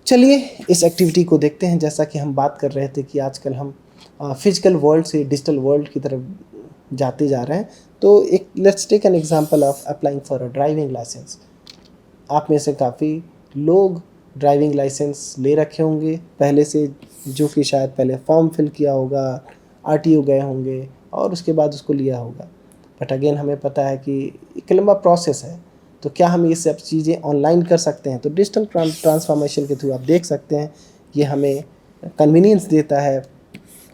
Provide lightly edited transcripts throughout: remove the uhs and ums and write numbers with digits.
चलिए इस एक्टिविटी को देखते हैं। जैसा कि हम बात कर रहे थे कि आजकल हम फिजिकल वर्ल्ड से डिजिटल वर्ल्ड की तरफ जाते जा रहे हैं। तो एक let's take an example of applying for a driving licence. आप में से काफ़ी लोग ड्राइविंग लाइसेंस ले रखे होंगे पहले से, जो कि शायद पहले फॉर्म फिल किया होगा, आरटीओ गए होंगे और उसके बाद उसको लिया होगा। बट अगेन हमें पता है कि एक लंबा प्रोसेस है। तो क्या हम ये सब चीज़ें ऑनलाइन कर सकते हैं? तो डिजिटल ट्रांसफॉर्मेशन के थ्रू आप देख सकते हैं ये हमें कन्वीनियंस देता है,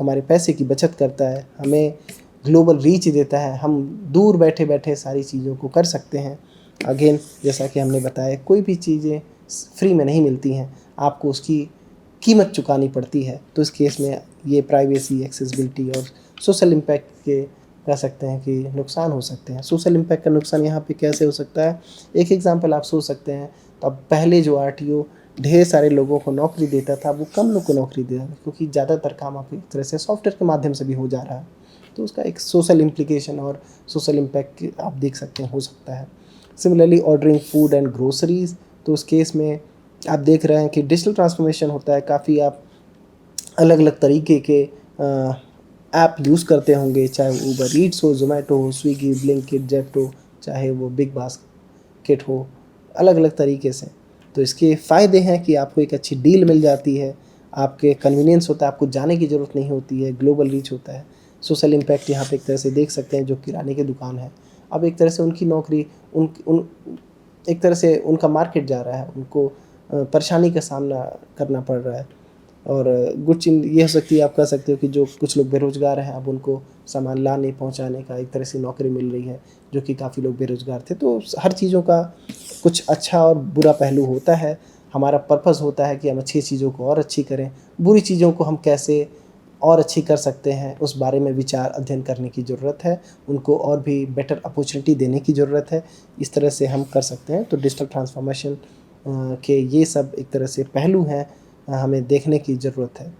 हमारे पैसे की बचत करता है, हमें ग्लोबल रीच देता है। हम दूर बैठे बैठे सारी चीज़ों को कर सकते हैं। अगेन जैसा कि हमने बताया, कोई भी चीज़ें फ्री में नहीं मिलती हैं, आपको उसकी कीमत चुकानी पड़ती है। तो इस केस में ये प्राइवेसी, एक्सेसिबिलिटी और सोशल इम्पैक्ट के कह सकते हैं कि नुकसान हो सकते हैं। सोशल इम्पैक्ट का नुकसान यहाँ पे कैसे हो सकता है? एक एग्जांपल आप सोच सकते हैं। तो अब पहले जो आरटीओ ढेर सारे लोगों को नौकरी देता था, वो कम लोग को नौकरी दे रहा है, क्योंकि ज़्यादातर काम आप एक तरह से सॉफ्टवेयर के माध्यम से भी हो जा रहा है। तो उसका एक सोशल इम्प्लीकेशन और सोशल इम्पैक्ट आप देख सकते हैं हो सकता है। Similarly ordering food and groceries, तो उस केस में आप देख रहे हैं कि डिजिटल ट्रांसफॉर्मेशन होता है। काफ़ी आप अलग अलग तरीके के ऐप यूज़ करते होंगे, चाहे वो उबर ईट्स हो, जोमेटो हो, स्विगी, ब्लिंकिट, जेप्टो, चाहे वो बिग बास्केट हो, अलग अलग तरीके से। तो इसके फ़ायदे हैं कि आपको एक अच्छी डील मिल जाती है, आपके कन्वीनियंस होता है, आपको जाने की ज़रूरत नहीं होती है, ग्लोबल रीच होता है। सोशल इम्पैक्ट यहाँ पे एक तरह से देख सकते हैं, जो किराने की दुकान है, अब एक तरह से उनकी नौकरी उन एक तरह से उनका मार्केट जा रहा है, उनको परेशानी का सामना करना पड़ रहा है। और गुड चीज़ ये हो सकती है, आप कह सकते हो कि जो कुछ लोग बेरोज़गार हैं, अब उनको सामान लाने पहुंचाने का एक तरह से नौकरी मिल रही है, जो कि काफ़ी लोग बेरोज़गार थे। तो हर चीज़ों का कुछ अच्छा और बुरा पहलू होता है। हमारा पर्पज़ होता है कि हम अच्छी चीज़ों को और अच्छी करें, बुरी चीज़ों को हम कैसे और अच्छी कर सकते हैं, उस बारे में विचार अध्ययन करने की ज़रूरत है। उनको और भी बेटर अपॉर्चुनिटी देने की ज़रूरत है। इस तरह से हम कर सकते हैं। तो डिजिटल ट्रांसफॉर्मेशन के ये सब एक तरह से पहलू हैं, हमें देखने की ज़रूरत है।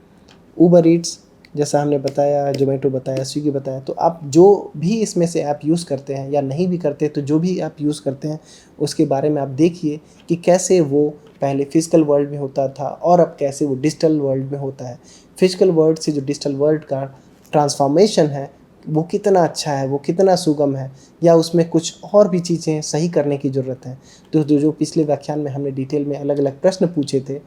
उबर ईट्स जैसा हमने बताया, जोमेटो बताया, स्विगी बताया, तो आप जो भी इसमें से ऐप यूज़ करते हैं या नहीं भी करते, तो जो भी ऐप यूज़ करते हैं उसके बारे में आप देखिए कि कैसे वो पहले फिजिकल वर्ल्ड में होता था और अब कैसे वो डिजिटल वर्ल्ड में होता है। फिजिकल वर्ल्ड से जो डिजिटल वर्ल्ड का ट्रांसफॉर्मेशन है वो कितना अच्छा है, वो कितना सुगम है, या उसमें कुछ और भी चीज़ें सही करने की ज़रूरत है। तो जो पिछले व्याख्यान में हमने डिटेल में अलग अलग प्रश्न पूछे थे,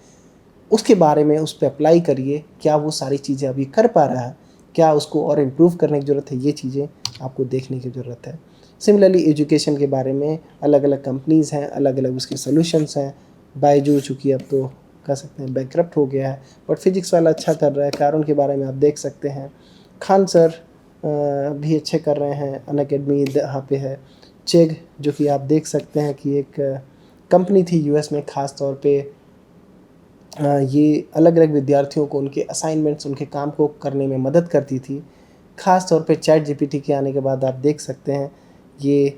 उसके बारे में उस पे अप्लाई करिए। क्या वो सारी चीज़ें अभी कर पा रहा है, क्या उसको और इम्प्रूव करने की ज़रूरत है, ये चीज़ें आपको देखने की ज़रूरत है। सिमिलरली एजुकेशन के बारे में अलग अलग कंपनीज़ हैं, अलग अलग उसके सॉल्यूशंस हैं। बायजू चूँकि अब तो कह सकते हैं बैंकरप्ट हो गया है, बट फिजिक्स वाला अच्छा कर रहा है, कारण के बारे में आप देख सकते हैं। खान सर भी अच्छे कर रहे हैं, अनअकैडमी यहाँ पे है। चेग जो कि आप देख सकते हैं कि एक कंपनी थी यूएस में, ख़ास तौर पे ये अलग अलग विद्यार्थियों को उनके असाइनमेंट्स, उनके काम को करने में मदद करती थी। ख़ास तौर पे चैट जीपीटी के आने के बाद आप देख सकते हैं ये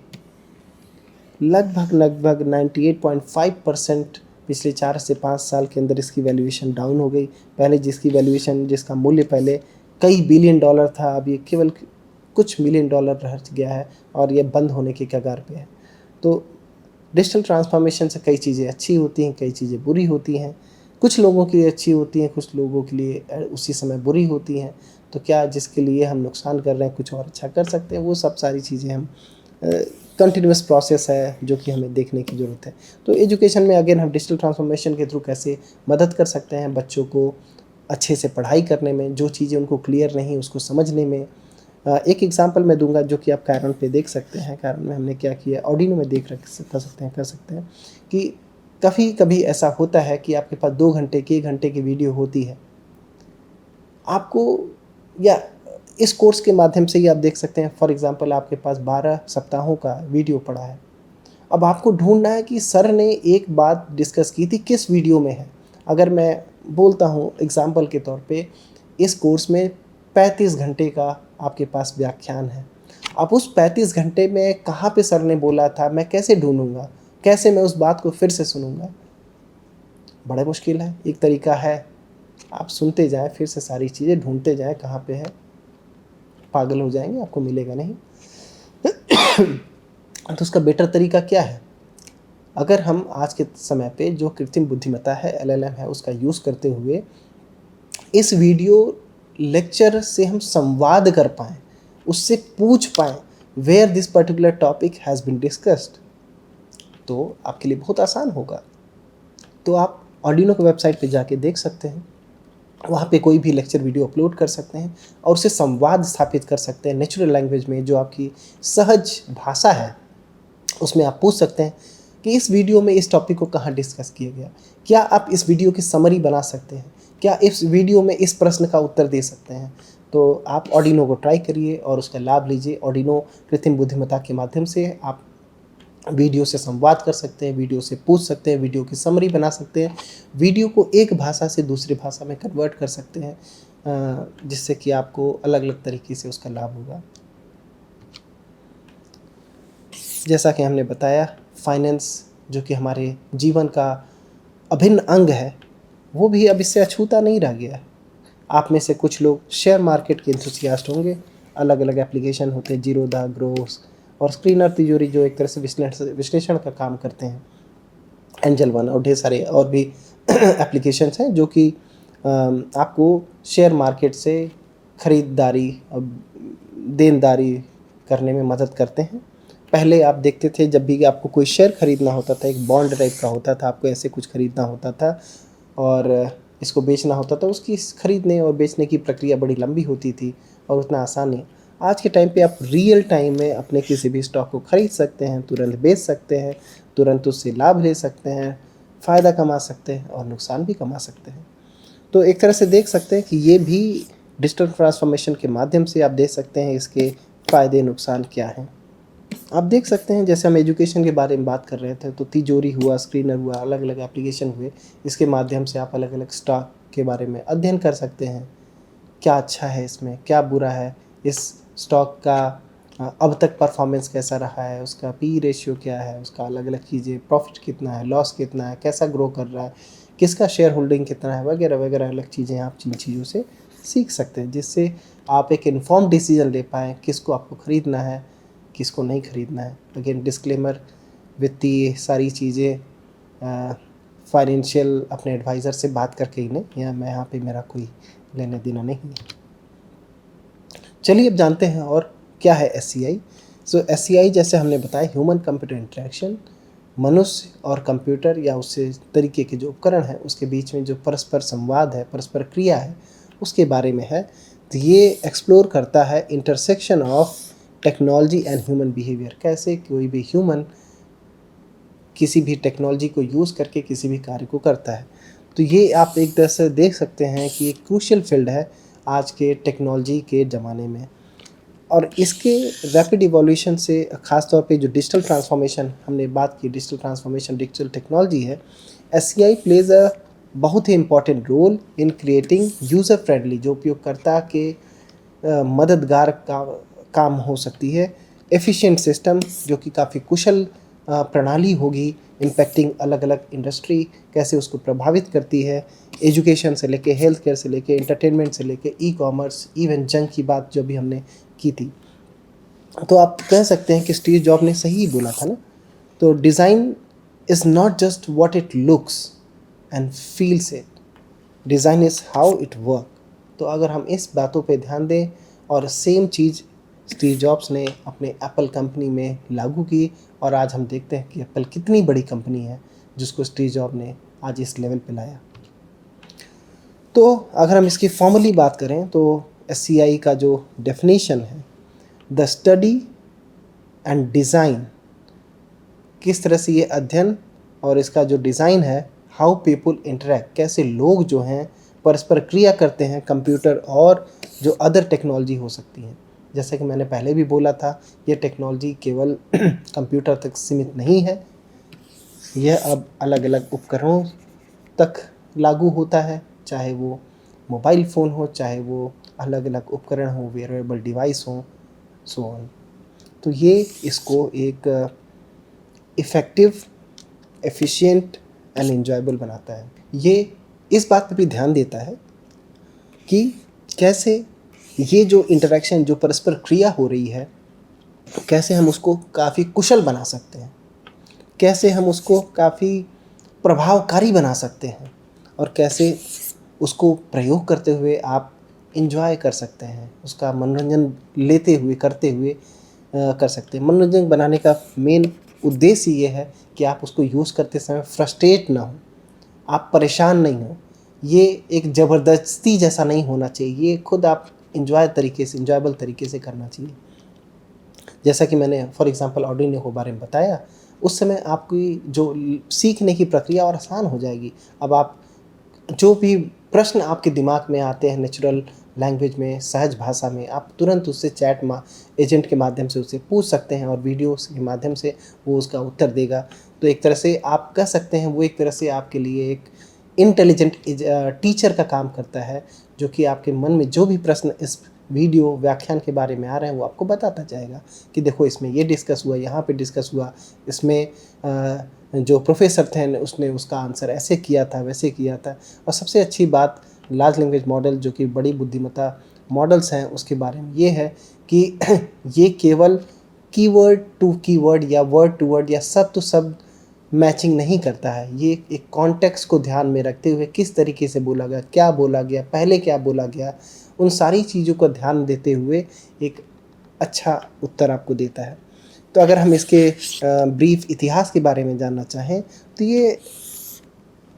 लगभग 98.5% पिछले 4 से 5 साल के अंदर इसकी वैल्यूएशन डाउन हो गई। पहले जिसका मूल्य पहले कई बिलियन डॉलर था, अब ये केवल कुछ मिलियन डॉलर रह गया है और ये बंद होने के कगार पे है। तो डिजिटल ट्रांसफॉर्मेशन से कई चीज़ें अच्छी होती हैं, कई चीज़ें बुरी होती हैं। कुछ लोगों के लिए अच्छी होती हैं, कुछ लोगों के लिए उसी समय बुरी होती हैं। तो क्या जिसके लिए हम नुकसान कर रहे हैं कुछ और अच्छा कर सकते हैं, वो सब सारी चीज़ें हम कंटिन्यूस प्रोसेस है जो कि हमें देखने की ज़रूरत है। तो एजुकेशन में अगेन हम डिजिटल ट्रांसफॉर्मेशन के थ्रू कैसे मदद कर सकते हैं बच्चों को अच्छे से पढ़ाई करने में, जो चीज़ें उनको क्लियर नहीं उसको समझने में। एक एग्जांपल मैं दूंगा जो कि आप कारण पे देख सकते हैं। कारण में हमने क्या किया, ऑर्डिनो में देख कर सकते हैं कि कभी कभी ऐसा होता है कि आपके पास 2 घंटे की 1 घंटे की वीडियो होती है आपको, या इस कोर्स के माध्यम से ही आप देख सकते हैं। फॉर एग्जांपल आपके पास 12 सप्ताहों का वीडियो पड़ा है। अब आपको ढूंढना है कि सर ने एक बात डिस्कस की थी किस वीडियो में है। अगर मैं बोलता हूँ एग्जांपल के तौर पे, इस कोर्स में 35 घंटे का आपके पास व्याख्यान है। अब उस 35 घंटे में कहाँ पे सर ने बोला था, मैं कैसे ढूंढूंगा, कैसे मैं उस बात को फिर से सुनूंगा? बड़ा मुश्किल है। एक तरीका है, आप सुनते जाएं, फिर से सारी चीज़ें ढूंढते जाएं कहाँ पे है, पागल हो जाएंगे, आपको मिलेगा नहीं। तो उसका बेटर तरीका क्या है? अगर हम आज के समय पे जो कृत्रिम बुद्धिमत्ता है, एलएलएम है, उसका यूज़ करते हुए इस वीडियो लेक्चर से हम संवाद कर पाएँ, उससे पूछ पाएँ where this particular topic has been discussed, तो आपके लिए बहुत आसान होगा। तो आप ऑर्डिनो की वेबसाइट पे जाके देख सकते हैं, वहाँ पे कोई भी लेक्चर वीडियो अपलोड कर सकते हैं और उससे संवाद स्थापित कर सकते हैं नेचुरल लैंग्वेज में, जो आपकी सहज भाषा है। उसमें आप पूछ सकते हैं कि इस वीडियो में इस टॉपिक को कहाँ डिस्कस किया गया, क्या आप इस वीडियो की समरी बना सकते हैं, क्या इस वीडियो में इस प्रश्न का उत्तर दे सकते हैं। तो आप ऑर्डिनो को ट्राई करिए और उसका लाभ लीजिए। ऑर्डिनो कृत्रिम बुद्धिमत्ता के माध्यम से आप वीडियो से संवाद कर सकते हैं, वीडियो से पूछ सकते हैं, वीडियो की समरी बना सकते हैं, वीडियो को एक भाषा से दूसरी भाषा में कन्वर्ट कर सकते हैं, जिससे कि आपको अलग अलग तरीके से उसका लाभ होगा। जैसा कि हमने बताया, फाइनेंस जो कि हमारे जीवन का अभिन्न अंग है, वो भी अब इससे अछूता नहीं रह गया है। आप में से कुछ लोग शेयर मार्केट के एंथुसियास्ट होंगे। अलग अलग एप्लीकेशन होते हैं, जीरोधा, ग्रोस और स्क्रीनर तिजोरी, जो एक तरह से विश्लेषण का काम करते हैं, एंजल वन और ढेर सारे और भी एप्लीकेशंस हैं जो कि आपको शेयर मार्केट से ख़रीदारी देनदारी करने में मदद करते हैं। पहले आप देखते थे जब भी आपको कोई शेयर ख़रीदना होता था, एक बॉन्ड टाइप का होता था, आपको ऐसे कुछ ख़रीदना होता था और इसको बेचना होता था, उसकी ख़रीदने और बेचने की प्रक्रिया बड़ी लंबी होती थी और उतना आसान नहीं। आज के टाइम पे आप रियल टाइम में अपने किसी भी स्टॉक को ख़रीद सकते हैं, तुरंत बेच सकते हैं, तुरंत उससे लाभ ले सकते हैं, फ़ायदा कमा सकते हैं और नुकसान भी कमा सकते हैं। तो एक तरह से देख सकते हैं कि ये भी डिजिटल ट्रांसफॉर्मेशन के माध्यम से आप देख सकते हैं इसके फ़ायदे नुकसान क्या हैं। आप देख सकते हैं जैसे हम एजुकेशन के बारे में बात कर रहे थे, तो तिजोरी हुआ, स्क्रीनर हुआ, अलग अलग एप्लीकेशन हुए, इसके माध्यम से आप अलग अलग स्टॉक के बारे में अध्ययन कर सकते हैं। क्या अच्छा है इसमें, क्या बुरा है, इस स्टॉक का अब तक परफॉर्मेंस कैसा रहा है, उसका पी रेशियो क्या है, उसका अलग अलग चीज़ें, प्रॉफिट कितना है, लॉस कितना है, कैसा ग्रो कर रहा है, किसका शेयर होल्डिंग कितना है, वगैरह वगैरह अलग चीज़ें आप जिन चीज़ों से सीख सकते हैं, जिससे आप एक इन्फॉर्म डिसीजन ले पाएँ किसको आपको ख़रीदना है, किसको नहीं ख़रीदना है। अगेन डिस्क्लेमर, वित्तीय सारी चीज़ें फाइनेंशियल अपने एडवाइज़र से बात करके ही नहीं, या मैं यहाँ पे मेरा कोई लेना देना नहीं है। चलिए अब जानते हैं और क्या है एससीआई। सो एससीआई जैसे हमने बताया, ह्यूमन कंप्यूटर इंटरेक्शन, मनुष्य और कंप्यूटर या उससे तरीके के जो उपकरण हैं उसके बीच में जो परस्पर संवाद है, परस्पर क्रिया है, उसके बारे में है। तो ये एक्सप्लोर करता है intersection of technology and human behaviour, कैसे कोई भी ह्यूमन किसी भी टेक्नोलॉजी को यूज़ करके किसी भी कार्य को करता है। तो ये आप एक तरह से देख सकते हैं कि एक क्रूशियल फील्ड है आज के टेक्नोलॉजी के ज़माने में, और इसके रैपिड इवोल्यूशन से ख़ास तौर पे जो डिजिटल ट्रांसफॉर्मेशन हमने बात की, डिजिटल ट्रांसफॉर्मेशन डिजिटल टेक्नोलॉजी है, एससीआई प्लेज अ बहुत ही important role in creating user friendly, जो उपयोगकर्ता के मददगार काम हो सकती है, एफिशिएंट सिस्टम, जो कि काफ़ी कुशल प्रणाली होगी, इम्पैक्टिंग अलग अलग इंडस्ट्री, कैसे उसको प्रभावित करती है, एजुकेशन से लेके, हेल्थ केयर से लेके, एंटरटेनमेंट से लेके, ई कॉमर्स, इवन जंक की बात जो भी हमने की थी। तो आप कह सकते हैं कि स्टीव जॉब ने सही बोला था ना। तो design is not just what it looks and feels it, design is how it work. तो अगर हम इस बातों पे ध्यान दें, और सेम चीज़ स्टीव जॉब्स ने अपने एप्पल कंपनी में लागू की, और आज हम देखते हैं कि एप्पल कितनी बड़ी कंपनी है जिसको स्टीव जॉब ने आज इस लेवल पे लाया। तो अगर हम इसकी फॉर्मली बात करें तो एससीआई का जो डेफिनेशन है, द स्टडी एंड डिज़ाइन, किस तरह से ये अध्ययन और इसका जो डिज़ाइन है, हाउ पीपल इंटरेक्ट, कैसे लोग जो हैं परस्पर क्रिया करते हैं कंप्यूटर और जो अदर टेक्नोलॉजी हो सकती हैं। जैसे कि मैंने पहले भी बोला था, ये टेक्नोलॉजी केवल कंप्यूटर तक सीमित नहीं है, यह अब अलग अलग उपकरणों तक लागू होता है, चाहे वो मोबाइल फ़ोन हो, चाहे वो अलग अलग उपकरण हो, वेयरेबल डिवाइस हो, सो ऑन। तो ये इसको एक इफ़ेक्टिव, एफिशिएंट एंड एन्जॉयबल बनाता है। ये इस बात पे भी ध्यान देता है कि कैसे ये जो इंटरेक्शन, जो परस्पर क्रिया हो रही है, कैसे हम उसको काफ़ी कुशल बना सकते हैं। कैसे हम उसको काफ़ी प्रभावकारी बना सकते हैं और कैसे उसको प्रयोग करते हुए आप एंजॉय कर सकते हैं, उसका मनोरंजन लेते हुए करते हुए कर सकते हैं। मनोरंजन बनाने का मेन उद्देश्य ये है कि आप उसको यूज़ करते समय फ्रस्ट्रेट ना हो, आप परेशान नहीं हो। ये एक ज़बरदस्ती जैसा नहीं होना चाहिए, ये खुद आप एन्जॉयबल तरीके से करना चाहिए। जैसा कि मैंने फॉर एग्ज़ाम्पल आर्डिनो के बारे में बताया, उस समय आपकी जो सीखने की प्रक्रिया और आसान हो जाएगी। अब आप जो भी प्रश्न आपके दिमाग में आते हैं नेचुरल लैंग्वेज में, सहज भाषा में, आप तुरंत उससे एजेंट के माध्यम से उससे पूछ सकते हैं और वीडियोस के माध्यम से वो उसका उत्तर देगा। तो एक तरह से आप कह सकते हैं वो एक तरह से आपके लिए एक इंटेलिजेंट टीचर का काम करता है, जो कि आपके मन में जो भी प्रश्न इस वीडियो व्याख्यान के बारे में आ रहे हैं वो आपको बताता जाएगा कि देखो इसमें ये डिस्कस हुआ, यहाँ पे डिस्कस हुआ, इसमें जो प्रोफेसर थे उसने उसका आंसर ऐसे किया था, वैसे किया था। और सबसे अच्छी बात लार्ज लैंग्वेज मॉडल जो कि बड़ी बुद्धिमत्ता मॉडल्स हैं उसके बारे में ये है कि ये केवल कीवर्ड टू कीवर्ड या वर्ड टू वर्ड या शब्द टू शब्द मैचिंग नहीं करता है। ये एक कॉन्टेक्स्ट को ध्यान में रखते हुए किस तरीके से बोला गया, क्या बोला गया, पहले क्या बोला गया, उन सारी चीज़ों को ध्यान देते हुए एक अच्छा उत्तर आपको देता है। तो अगर हम इसके ब्रीफ इतिहास के बारे में जानना चाहें तो ये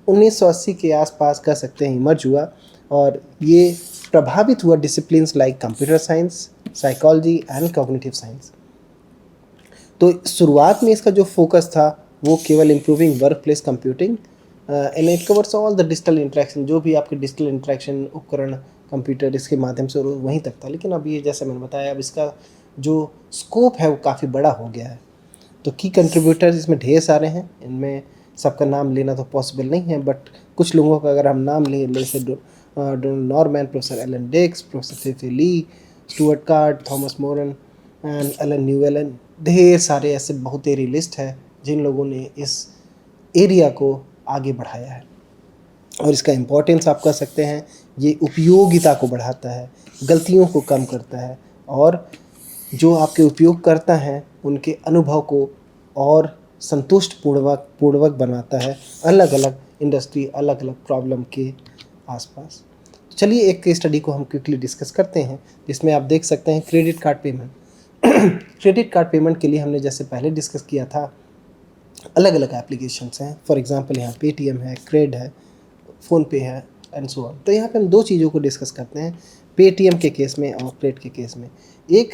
1980 के आसपास कह सकते हैं इमर्ज हुआ और ये प्रभावित हुआ disciplines like computer science, psychology and cognitive science. तो शुरुआत में इसका जो फोकस था वो केवल improving work place computing and it covers all the digital interaction, जो भी आपके डिजिटल इंटरेक्शन उपकरण कंप्यूटर इसके माध्यम से वहीं तक था। लेकिन अब ये जैसे मैंने बताया अब इसका जो स्कोप है वो काफ़ी बड़ा हो गया है। तो की कंट्रीब्यूटर्स इसमें ढेर सारे हैं, इनमें सबका नाम लेना तो पॉसिबल नहीं है, बट कुछ लोगों का अगर हम नाम लें जैसे Donald Norman, professor Alan Dix, professor Fei Fei Li, Stuart Card, Thomas Moran and Allen Newell, ढेर सारे ऐसे बहुतेरी लिस्ट है जिन लोगों ने इस एरिया को आगे बढ़ाया है। और इसका इम्पोर्टेंस आप कह सकते हैं ये उपयोगिता को बढ़ाता है, गलतियों को कम करता है और जो आपके उपयोगकर्ता हैं उनके अनुभव को और संतुष्ट पूर्वक बनाता है अलग अलग इंडस्ट्री, अलग अलग प्रॉब्लम के आसपास। चलिए एक केस स्टडी को हम क्विकली डिस्कस करते हैं जिसमें आप देख सकते हैं credit card payment. Credit card payment के लिए हमने जैसे पहले डिस्कस किया था अलग अलग एप्लीकेशंस हैं। फॉर एग्जांपल यहाँ पेटीएम है, क्रेड है, फ़ोनपे है एंड सो ऑन। तो यहाँ पे हम दो चीज़ों को डिस्कस करते हैं पेटीएम के केस में और क्रेड के केस में। एक,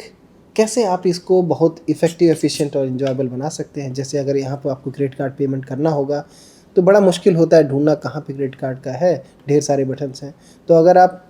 कैसे आप इसको बहुत इफ़ेक्टिव, एफिशिएंट और इन्जॉयबल बना सकते हैं। जैसे अगर यहाँ पर आपको क्रेडिट कार्ड पेमेंट करना होगा तो बड़ा मुश्किल होता है ढूंढना कहाँ पे क्रेडिट कार्ड का है, ढेर सारे बटन्स हैं। तो अगर आप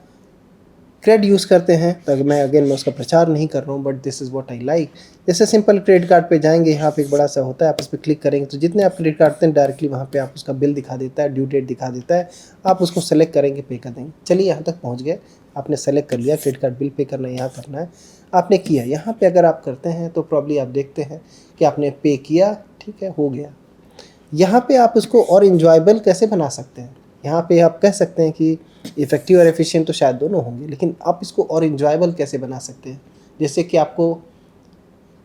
क्रेड यूज़ करते हैं तो मैं उसका प्रचार नहीं कर रहा हूँ, but this is what I like. जैसे सिंपल क्रेडिट कार्ड पे जाएंगे, यहाँ पे एक बड़ा सा होता है, आप उस पर क्लिक करेंगे तो जितने आप क्रेडिट कार्ड हैं डायरेक्टली वहाँ पे आप उसका बिल दिखा देता है, ड्यू डेट दिखा देता है, आप उसको सेलेक्ट करेंगे, पे कर देंगे। चलिए यहाँ तक पहुँच गए, आपने सेलेक्ट कर लिया क्रेडिट कार्ड बिल पे करना है, यहाँ करना है, आपने किया। यहाँ पर अगर आप करते हैं तो प्रॉब्ली आप देखते हैं कि आपने पे किया, ठीक है, हो गया। यहाँ पे आप इसको और इन्जॉयबल कैसे बना सकते हैं। यहाँ पे आप कह सकते हैं कि इफ़ेक्टिव और एफिशिएंट तो शायद दोनों होंगे, लेकिन आप इसको और इन्जॉयबल कैसे बना सकते हैं जिससे कि आपको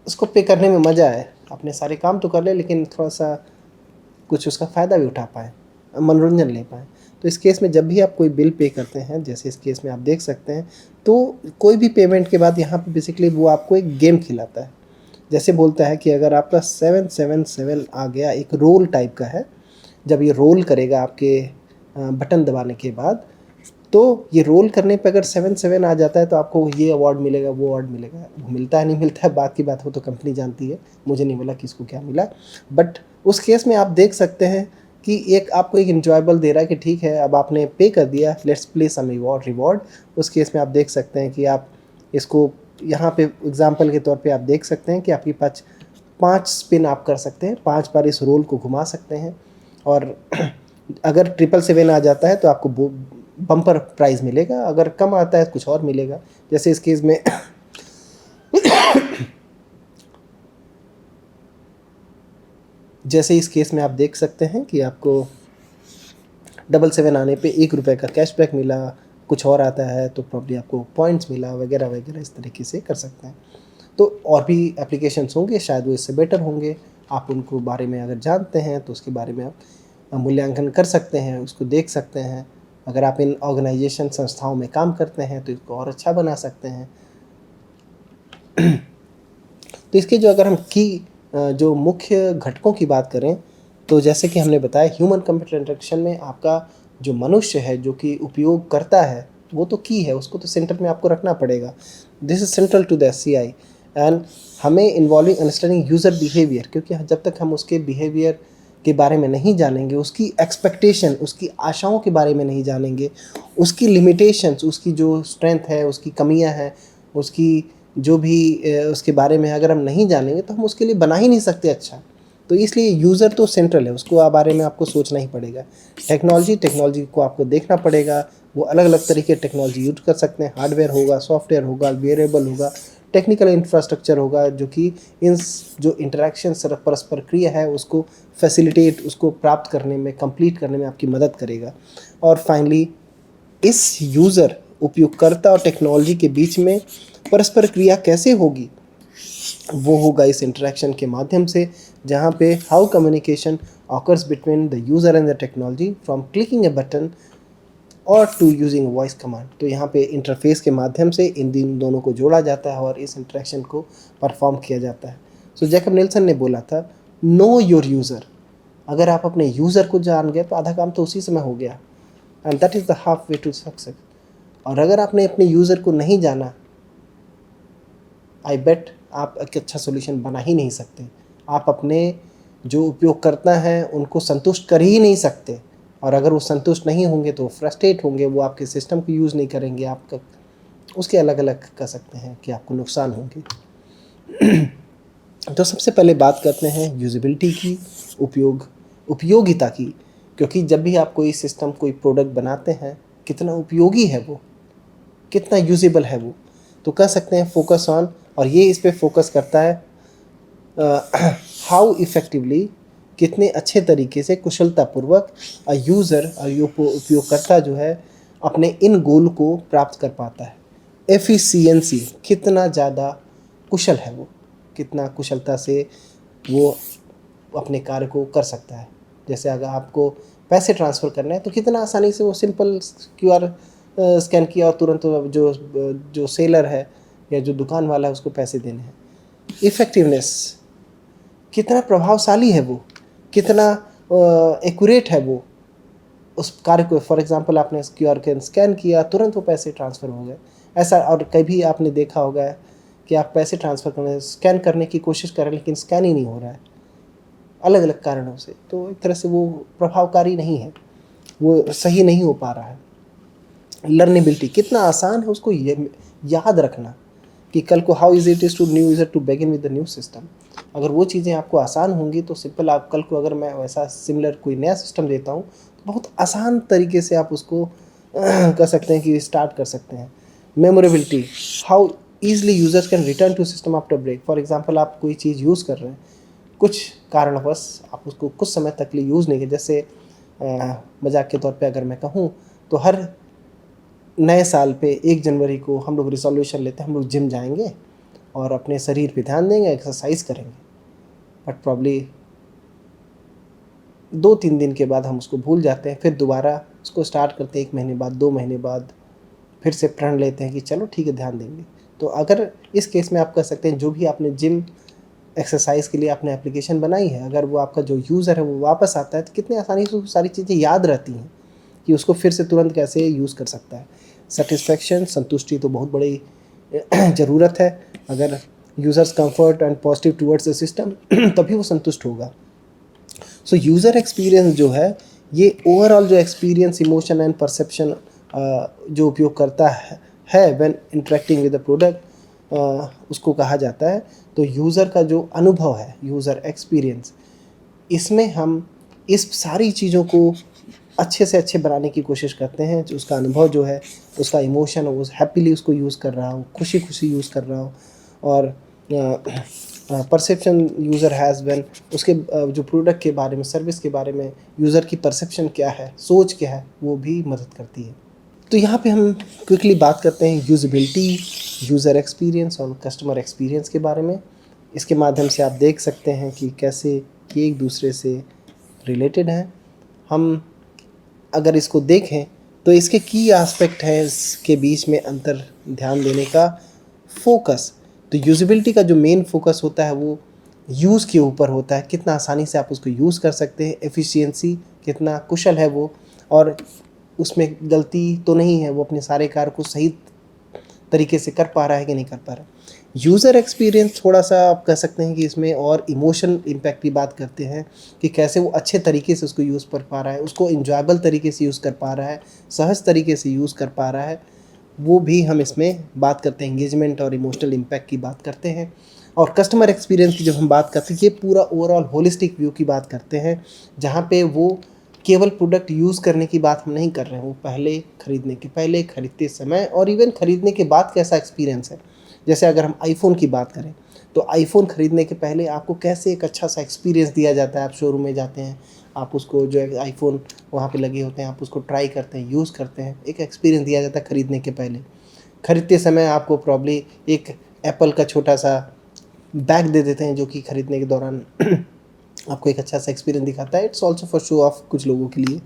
इसको पे करने में मज़ा आए। अपने सारे काम तो कर ले लेकिन थोड़ा सा कुछ उसका फ़ायदा भी उठा पाएँ, मनोरंजन ले पाएँ। तो इस केस में जब भी आप कोई बिल पे करते हैं, जैसे इस केस में आप देख सकते हैं, तो कोई भी पेमेंट के बाद यहाँ पे बेसिकली वो आपको एक गेम खिलाता है। जैसे बोलता है कि अगर आपका 777 आ गया, एक रोल टाइप का है, जब ये रोल करेगा आपके बटन दबाने के बाद, तो ये रोल करने पे अगर 77 आ जाता है तो आपको ये अवार्ड मिलेगा, वो अवार्ड मिलेगा। मिलता है नहीं मिलता है बात की बात, हो तो कंपनी जानती है, मुझे नहीं मिला किसको क्या मिला। बट उस केस में आप देख सकते हैं कि एक आपको एक इन्जॉयबल दे रहा है कि ठीक है अब आपने पे कर दिया, लेट्स प्ले सम रिवॉर्ड। उस केस में आप देख सकते हैं कि आप इसको यहाँ पे एग्जांपल के तौर पे आप देख सकते हैं कि आपके पास 5 स्पिन आप कर सकते हैं, 5 बार इस रोल को घुमा सकते हैं और अगर 777 आ जाता है तो आपको बम्पर प्राइज़ मिलेगा, अगर कम आता है तो कुछ और मिलेगा। जैसे इस केस में जैसे इस केस में आप देख सकते हैं कि आपको 777 आने पे ₹1 का कैशबैक मिला, कुछ और आता है तो प्रॉब्ली आपको पॉइंट्स मिला वगैरह वगैरह, इस तरीके से कर सकते हैं। तो और भी एप्लीकेशंस होंगे शायद वो इससे बेटर होंगे, आप उनको बारे में अगर जानते हैं तो उसके बारे में आप मूल्यांकन कर सकते हैं, उसको देख सकते हैं। अगर आप इन ऑर्गेनाइजेशन संस्थाओं में काम करते हैं तो इसको और अच्छा बना सकते हैं। तो इसके जो अगर हम जो मुख्य घटकों की बात करें तो जैसे कि हमने बताया ह्यूमन कंप्यूटर इंटरेक्शन में आपका जो मनुष्य है जो कि उपयोग करता है वो तो की है, उसको तो सेंटर में आपको रखना पड़ेगा। This is central to the SCI and हमें इन्वॉल्विंग अंडरस्टैंडिंग यूज़र बिहेवियर, क्योंकि जब तक हम उसके बिहेवियर के बारे में नहीं जानेंगे, उसकी एक्सपेक्टेशन, उसकी आशाओं के बारे में नहीं जानेंगे, उसकी लिमिटेशंस, उसकी जो स्ट्रेंथ है, उसकी कमियां हैं, उसकी जो भी उसके बारे में अगर हम नहीं जानेंगे तो हम उसके लिए बना ही नहीं सकते अच्छा। तो इसलिए यूज़र तो सेंट्रल है, उसको बारे में आपको सोचना ही पड़ेगा। टेक्नोलॉजी को आपको देखना पड़ेगा, वो अलग अलग तरीके टेक्नोलॉजी यूज कर सकते हैं। हार्डवेयर होगा, सॉफ्टवेयर होगा, वेरिएबल होगा, टेक्निकल इंफ्रास्ट्रक्चर होगा जो कि इन जो इंटरेक्शन परस्पर क्रिया है उसको फैसिलिटेट, उसको प्राप्त करने में, कंप्लीट करने में आपकी मदद करेगा। और फाइनली इस यूज़र, उपयोगकर्ता और टेक्नोलॉजी के बीच में परस्पर क्रिया कैसे होगी, वो होगा इस इंटरेक्शन के माध्यम से, जहाँ पे how communication occurs between the user and the technology from clicking A button और टू यूजिंग वॉइस कमांड। तो यहाँ पे इंटरफेस के माध्यम से इन दोनों को जोड़ा जाता है और इस इंटरेक्शन को परफॉर्म किया जाता है। सो जैकब नेल्सन ने बोला था, नो योर यूज़र। अगर आप अपने यूज़र को जान गए तो आधा काम तो उसी समय हो गया, and that is the half way to success. और अगर आपने अपने यूज़र को नहीं जाना, आई बेट आप एक अच्छा सोल्यूशन बना ही नहीं सकते। आप अपने जो उपयोगकर्ता हैं उनको संतुष्ट कर ही नहीं सकते, और अगर वो संतुष्ट नहीं होंगे तो फ्रस्ट्रेट होंगे, वो आपके सिस्टम को यूज़ नहीं करेंगे, आपका उसके अलग अलग कह सकते हैं कि आपको नुकसान होंगे। तो सबसे पहले बात करते हैं यूजेबिलिटी की, उपयोगिता की, क्योंकि जब भी आप कोई सिस्टम, कोई प्रोडक्ट बनाते हैं, कितना उपयोगी है वो, कितना यूजेबल है वो, तो कह सकते हैं फोकस ऑन। और ये इस पे फोकस करता है हाउ इफ़ेक्टिवली, कितने अच्छे तरीके से, कुशलतापूर्वक यूज़र और उपयोगकर्ता जो है अपने इन गोल को प्राप्त कर पाता है। एफिशिएंसी, कितना ज़्यादा कुशल है वो, कितना कुशलता से वो अपने कार्य को कर सकता है। जैसे अगर आपको पैसे ट्रांसफ़र करना है तो कितना आसानी से वो सिंपल QR स्कैन किया और तुरंत जो सेलर है या जो दुकान वाला है उसको पैसे देने हैं। इफ़ेक्टिवनेस, कितना प्रभावशाली है वो, कितना एक्यूरेट है वो उस कार्य को। फॉर एग्जांपल आपने QR स्कैन किया, तुरंत वो पैसे ट्रांसफ़र हो गए। ऐसा और कभी आपने देखा होगा कि आप पैसे ट्रांसफ़र करने, स्कैन करने की कोशिश कर रहे हैं लेकिन स्कैन ही नहीं हो रहा है अलग अलग कारणों से, तो एक तरह से वो प्रभावकारी नहीं है, वो सही नहीं हो पा रहा है। लर्नेबिलिटी, कितना आसान है उसको याद रखना कि कल को how is it is to new user to begin with the new system. अगर वो चीज़ें आपको आसान होंगी तो सिंपल, आप कल को अगर मैं वैसा सिमिलर कोई नया सिस्टम देता हूँ तो बहुत आसान तरीके से आप उसको कर सकते हैं कि स्टार्ट कर सकते हैं। Memorability, how easily users can return to system after break. For example आप कोई चीज़ यूज़ कर रहे हैं, कुछ कारणवश आप उसको कुछ समय तक लिए यूज़ नहीं किए, जैसे मजाक के तौर पे अगर मैं कहूँ तो हर नए साल पे 1 जनवरी को हम लोग रिजोल्यूशन लेते हैं, हम लोग जिम जाएंगे और अपने शरीर पे ध्यान देंगे, एक्सरसाइज करेंगे। बट प्रॉब्ली 2-3 दिन के बाद हम उसको भूल जाते हैं, फिर दोबारा उसको स्टार्ट करते हैं 1 महीने बाद, 2 महीने बाद, फिर से प्रण लेते हैं कि चलो ठीक है ध्यान देंगे। तो अगर इस केस में आप कह सकते हैं जो भी आपने जिम एक्सरसाइज के लिए आपने एप्लीकेशन बनाई है, अगर वो आपका जो यूज़र है वो वापस आता है तो कितने आसानी से सारी चीज़ें याद रहती हैं कि उसको फिर से तुरंत कैसे यूज़ कर सकता है। सेटिस्फैक्शन, संतुष्टि तो बहुत बड़ी ज़रूरत है। अगर users comfort and positive towards the system तभी वो संतुष्ट होगा। सो यूज़र एक्सपीरियंस जो है, ये ओवरऑल जो एक्सपीरियंस, इमोशन एंड परसेप्शन जो उपयोग करता है when interacting with the product, उसको कहा जाता है। तो यूज़र का जो अनुभव है, यूज़र एक्सपीरियंस, इसमें हम इस सारी चीज़ों को अच्छे से अच्छे बनाने की कोशिश करते हैं। जो उसका अनुभव जो है, उसका इमोशन, वो हैप्पीली उसको यूज़ कर रहा हो, खुशी खुशी यूज़ कर रहा हो, और परसेप्शन यूज़र हैज़ व्हेन उसके जो प्रोडक्ट के बारे में, सर्विस के बारे में यूज़र की परसेप्शन क्या है, सोच क्या है, वो भी मदद करती है। तो यहाँ पे हम क्विकली बात करते हैं यूज़बिलिटी, यूज़र एक्सपीरियंस और कस्टमर एक्सपीरियंस के बारे में। इसके माध्यम से आप देख सकते हैं कि कैसे ये एक दूसरे से रिलेटेड हैं। हम अगर इसको देखें तो इसके की एस्पेक्ट है इसके बीच में अंतर ध्यान देने का। फोकस, तो यूजिबिलिटी का जो मेन फोकस होता है वो यूज़ के ऊपर होता है, कितना आसानी से आप उसको यूज़ कर सकते हैं, एफिशिएंसी कितना कुशल है वो, और उसमें गलती तो नहीं है, वो अपने सारे कार्य को सही तरीके से कर पा रहा है कि नहीं कर पा रहा है। यूज़र एक्सपीरियंस थोड़ा सा आप कह सकते हैं कि इसमें और इमोशन इम्पैक्ट की बात करते हैं कि कैसे वो अच्छे तरीके से उसको यूज़ कर पा रहा है, उसको इंजॉयबल तरीके से यूज़ कर पा रहा है, सहज तरीके से यूज़ कर पा रहा है, वो भी हम इसमें बात करते हैं। एंगेजमेंट और इमोशनल इम्पैक्ट की बात करते हैं। और कस्टमर एक्सपीरियंस की जब हम बात करते हैं, ये पूरा ओवरऑल होलिस्टिक व्यू की बात करते हैं, जहाँ पे वो केवल प्रोडक्ट यूज़ करने की बात हम नहीं कर रहे हैं, वो पहले खरीदने के पहले, खरीदते समय और इवन खरीदने के बाद कैसा एक्सपीरियंस है। जैसे अगर हम आईफ़ोन की बात करें तो आईफ़ोन खरीदने के पहले आपको कैसे एक अच्छा सा एक्सपीरियंस दिया जाता है। आप शोरूम में जाते हैं, आप उसको जो है आईफ़ोन वहाँ पे लगे होते हैं, आप उसको ट्राई करते हैं, यूज़ करते हैं, एक एक्सपीरियंस दिया जाता है खरीदने के पहले। खरीदते समय आपको प्रॉब्ली एक एप्पल का छोटा सा बैग दे देते हैं जो कि खरीदने के दौरान आपको एक अच्छा सा एक्सपीरियंस दिखाता है। It's also for show off कुछ लोगों के लिए।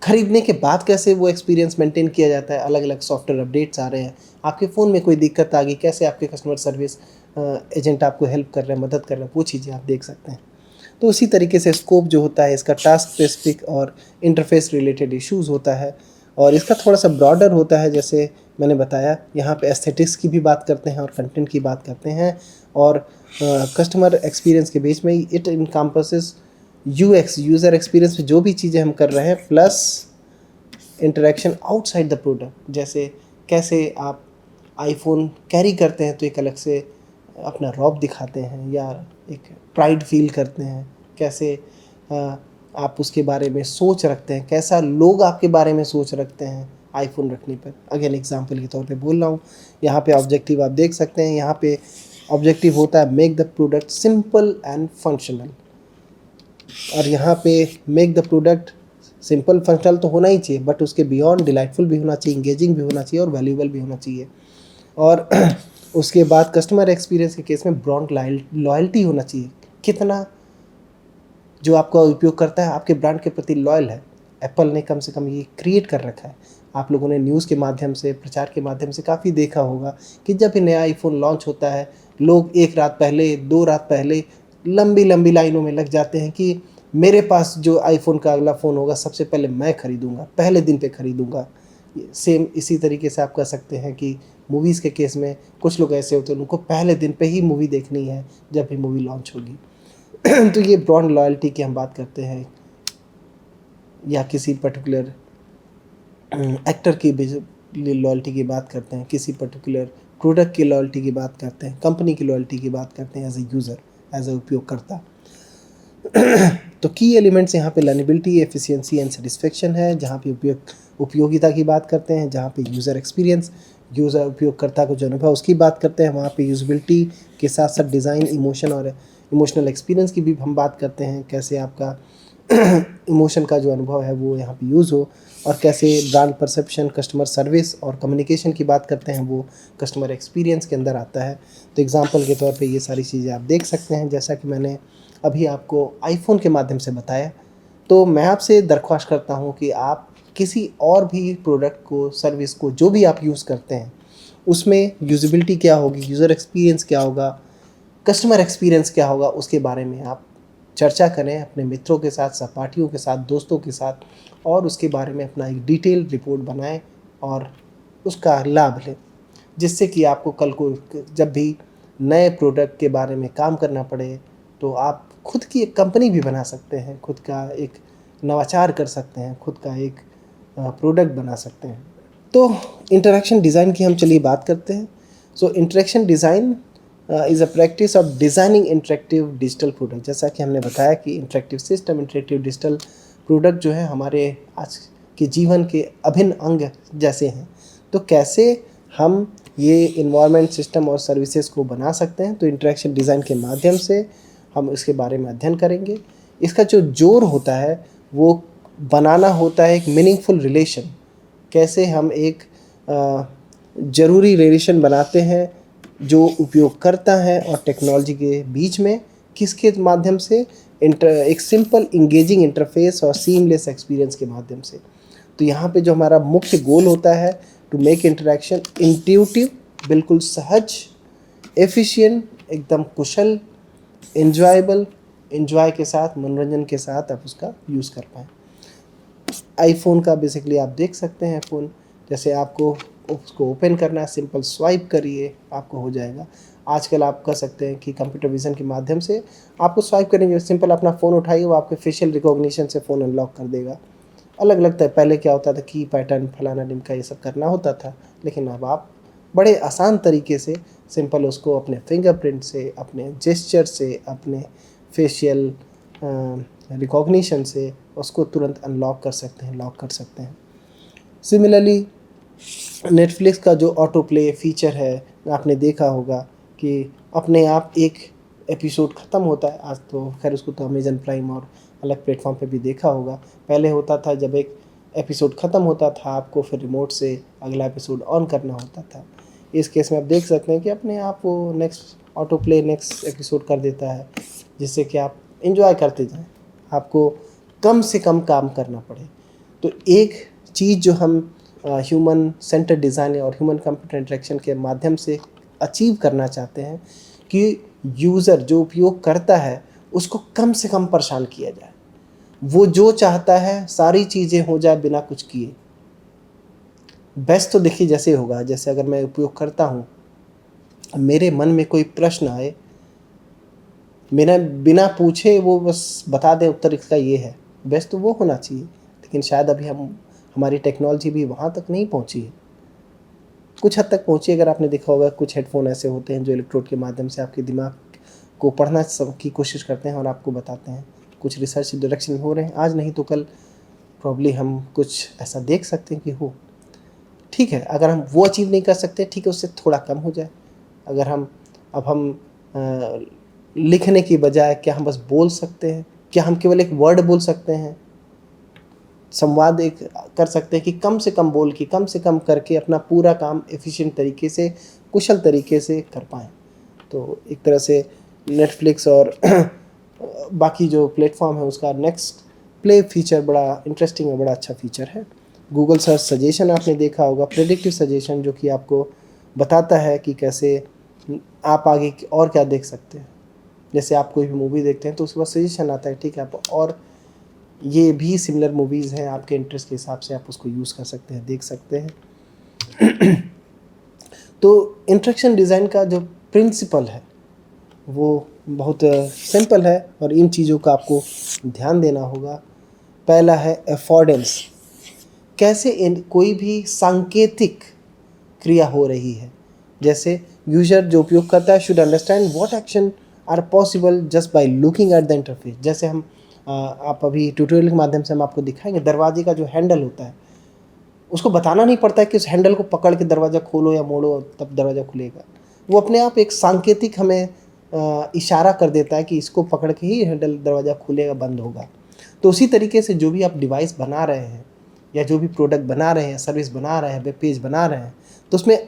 खरीदने के बाद कैसे वो एक्सपीरियंस मेंटेन किया जाता है, अलग अलग सॉफ्टवेयर अपडेट्स आ रहे हैं, आपके फ़ोन में कोई दिक्कत आ गई, कैसे आपके कस्टमर सर्विस एजेंट आपको हेल्प कर रहे हैं, मदद कर रहे हैं, वो चीज़ें आप देख सकते हैं। तो उसी तरीके से स्कोप जो होता है इसका टास्क स्पेसिफिक और इंटरफेस रिलेटेड इश्यूज़ होता है, और इसका थोड़ा सा ब्रॉडर होता है। जैसे मैंने बताया, यहाँ पे एस्थेटिक्स की भी बात करते हैं और कंटेंट की बात करते हैं, और कस्टमर एक्सपीरियंस के बीच में it encompasses UX, user experience में जो भी चीज़ें हम कर रहे हैं, plus interaction outside the product. जैसे कैसे आप आईफोन कैरी करते हैं तो एक अलग से अपना रौब दिखाते हैं या एक प्राइड फील करते हैं, कैसे आप उसके बारे में सोच रखते हैं, कैसा लोग आपके बारे में सोच रखते हैं आईफोन रखने पर। अगेन एग्जांपल के तौर पे बोल रहा हूँ, यहाँ पे ऑब्जेक्टिव आप देख सकते हैं, यहाँ पे ऑब्जेक्टिव होता है make the product simple and functional, और यहाँ पे make the product simple functional तो होना ही चाहिए, बट उसके बियॉन्ड डिलाइटफुल भी होना चाहिए, इंगेजिंग भी होना चाहिए और वैल्यूएबल भी होना चाहिए। और उसके बाद कस्टमर एक्सपीरियंस के केस में ब्रांड लॉयल्टी होना चाहिए, कितना जो आपका उपयोग करता है आपके ब्रांड के प्रति लॉयल है। एप्पल ने कम से कम ये क्रिएट कर रखा है। आप लोगों ने न्यूज़ के माध्यम से, प्रचार के माध्यम से काफ़ी देखा होगा कि जब भी नया आईफोन लॉन्च होता है, लोग एक रात पहले, 2 रात पहले लंबी लंबी लाइनों में लग जाते हैं कि मेरे पास जो आईफोन का अगला फ़ोन होगा सबसे पहले मैं ख़रीदूँगा, पहले दिन पे ख़रीदूँगा। सेम इसी तरीके से आप कह सकते हैं कि मूवीज़ के केस में कुछ लोग ऐसे होते हैं, उनको पहले दिन पे ही मूवी देखनी है जब भी मूवी लॉन्च होगी। तो ये ब्रांड लॉयल्टी की हम बात करते हैं, या किसी पर्टिकुलर एक्टर की लॉयल्टी की बात करते हैं, किसी पर्टिकुलर प्रोडक्ट की लॉयल्टी की बात करते हैं, कंपनी की लॉयल्टी की बात करते हैं as a user, as a उपयोगकर्ता। तो की एलिमेंट्स यहाँ पे लर्नेबिलिटी, एफिशिएंसी एंड सेटिस्फेक्शन है, जहाँ पे उपयोगिता की बात करते हैं, जहाँ पे यूज़र एक्सपीरियंस, यूज़र उपयोगकर्ता को जो अनुभव उसकी बात करते हैं, वहाँ पे यूज़बिलिटी के साथ साथ डिज़ाइन, इमोशन और इमोशनल एक्सपीरियंस की भी हम बात करते हैं, कैसे आपका इमोशन का जो अनुभव है वो यहाँ पे यूज़ हो, और कैसे ब्रांड परसेप्शन, कस्टमर सर्विस और कम्युनिकेशन की बात करते हैं, वो कस्टमर एक्सपीरियंस के अंदर आता है। तो एग्जांपल के तौर पे ये सारी चीज़ें आप देख सकते हैं, जैसा कि मैंने अभी आपको आईफोन के माध्यम से बताया। तो मैं आपसे दरख्वास्त करता हूँ कि आप किसी और भी प्रोडक्ट को, सर्विस को, जो भी आप यूज़ करते हैं, उसमें यूज़बिलिटी क्या होगी, यूज़र एक्सपीरियंस क्या होगा, कस्टमर एक्सपीरियंस क्या होगा, उसके बारे में आप चर्चा करें अपने मित्रों के साथ, सहपाठियों के साथ, दोस्तों के साथ, और उसके बारे में अपना एक डिटेल रिपोर्ट बनाएं और उसका लाभ लें, जिससे कि आपको कल को जब भी नए प्रोडक्ट के बारे में काम करना पड़े तो आप खुद की एक कंपनी भी बना सकते हैं, खुद का एक नवाचार कर सकते हैं, खुद का एक प्रोडक्ट बना सकते हैं। तो इंटरेक्शन डिज़ाइन की हम चलिए बात करते हैं। So interaction design is a practice of designing interactive digital product. जैसा कि हमने बताया कि interactive system, interactive digital product जो है हमारे आज के जीवन के अभिन्न अंग जैसे हैं। तो कैसे हम ये इन्वायरमेंट, सिस्टम और सर्विसेज को बना सकते हैं, तो इंटरेक्शन डिज़ाइन के माध्यम से हम इसके बारे में अध्ययन करेंगे। इसका जो जोर होता है वो बनाना होता है एक मीनिंगफुल रिलेशन, कैसे हम एक ज़रूरी रिलेशन बनाते हैं जो उपयोगकर्ता है और टेक्नोलॉजी के बीच में किसके माध्यम से, एक सिंपल इंगेजिंग इंटरफेस और सीमलेस एक्सपीरियंस के माध्यम से। तो यहाँ पे जो हमारा मुख्य गोल होता है, टू मेक इंटरेक्शन इंट्यूटिव, बिल्कुल सहज, एफिशिएंट, एकदम कुशल, एंजॉयबल, एंजॉय के साथ, मनोरंजन के साथ आप उसका यूज़ कर पाएँ। आईफोन का बेसिकली आप देख सकते हैं फ़ोन, जैसे आपको उसको ओपन करना है, सिंपल स्वाइप करिए, आपको हो जाएगा। आजकल आप कर सकते हैं कि कंप्यूटर विज़न के माध्यम से आपको स्वाइप करेंगे, सिंपल अपना फ़ोन उठाइए, वो आपके फेशियल रिकॉग्निशन से फ़ोन अनलॉक कर देगा। अलग लगता है, पहले क्या होता था की पैटर्न फलाना ढिमका ये सब करना होता था, लेकिन अब आप बड़े आसान तरीके से सिंपल उसको अपने फिंगरप्रिंट से, अपने जेस्चर से, अपने फेशियल रिकॉग्निशन से उसको तुरंत अनलॉक कर सकते हैं, लॉक कर सकते हैं। सिमिलरली नेटफ्लिक्स का जो ऑटो प्ले फीचर है, आपने देखा होगा कि अपने आप एक एपिसोड ख़त्म होता है। आज तो खैर उसको तो अमेज़न प्राइम और अलग प्लेटफॉर्म पे भी देखा होगा। पहले होता था जब एक एपिसोड ख़त्म होता था, आपको फिर रिमोट से अगला एपिसोड ऑन करना होता था। इस केस में आप देख सकते हैं कि अपने आप वो next auto play next episode कर देता है, जिससे कि आप एंजॉय करते जाएं, आपको कम से कम काम करना पड़े। तो एक चीज़ जो हम ह्यूमन सेंटर डिज़ाइन और ह्यूमन कंप्यूटर इंटरेक्शन के माध्यम से अचीव करना चाहते हैं कि यूज़र जो उपयोग करता है उसको कम से कम परेशान किया जाए, वो जो चाहता है सारी चीज़ें हो जाए बिना कुछ किए। बेस्ट तो देखिए जैसे होगा, जैसे अगर मैं उपयोग करता हूँ, मेरे मन में कोई प्रश्न आए, मेरा बिना पूछे वो बस बता दें उत्तर इसका ये है, बेस्ट तो वो होना चाहिए। लेकिन शायद अभी हमारी टेक्नोलॉजी भी वहाँ तक नहीं पहुँची है। कुछ हद तक पहुँची, अगर आपने देखा होगा कुछ हेडफोन ऐसे होते हैं जो इलेक्ट्रोड के माध्यम से आपके दिमाग को पढ़ना की कोशिश करते हैं और आपको बताते हैं। कुछ रिसर्च डायरेक्शन हो रहे हैं, आज नहीं तो कल प्रॉब्ली हम कुछ ऐसा देख सकते हैं कि हो। ठीक है, अगर हम वो अचीव नहीं कर सकते, ठीक है, उससे थोड़ा कम हो जाए। अगर हम लिखने की बजाय क्या हम बस बोल सकते हैं, क्या हम केवल एक वर्ड बोल सकते हैं, संवाद एक कर सकते हैं कि कम से कम बोल के, कम से कम करके अपना पूरा काम एफिशिएंट तरीके से, कुशल तरीके से कर पाएँ। तो एक तरह से नेटफ्लिक्स और बाकी जो प्लेटफॉर्म है उसका नेक्स्ट प्ले फीचर बड़ा इंटरेस्टिंग और बड़ा अच्छा फीचर है। गूगल सर्च सजेशन आपने देखा होगा, प्रेडिक्टिव सजेशन, जो कि आपको बताता है कि कैसे आप आगे और क्या देख सकते हैं। जैसे आप कोई भी मूवी देखते हैं तो उसके बाद सजेशन आता है, ठीक है, आप और ये भी सिमिलर मूवीज़ हैं, आपके इंटरेस्ट के हिसाब से आप उसको यूज़ कर सकते हैं, देख सकते हैं। तो इंटरेक्शन डिज़ाइन का जो प्रिंसिपल है वो बहुत सिंपल है और इन चीज़ों का आपको ध्यान देना होगा। पहला है अफोर्डेंस, कैसे कोई भी सांकेतिक क्रिया हो रही है, जैसे यूजर जो उपयोग करता है should understand what action are possible just by looking at the interface. जैसे हम आप अभी ट्यूटोरियल के माध्यम से हम आपको दिखाएंगे, दरवाजे का जो हैंडल होता है उसको बताना नहीं पड़ता है कि उस हैंडल को पकड़ के दरवाज़ा खोलो या मोड़ो तब दरवाज़ा खुलेगा। वो अपने आप एक सांकेतिक हमें इशारा कर देता है कि इसको पकड़ के ही हैंडल दरवाज़ा खुलेगा, बंद होगा। तो उसी तरीके से जो भी आप डिवाइस बना रहे हैं या जो भी प्रोडक्ट बना रहे हैं, सर्विस बना रहे हैं, वेब पेज बना रहे हैं, तो उसमें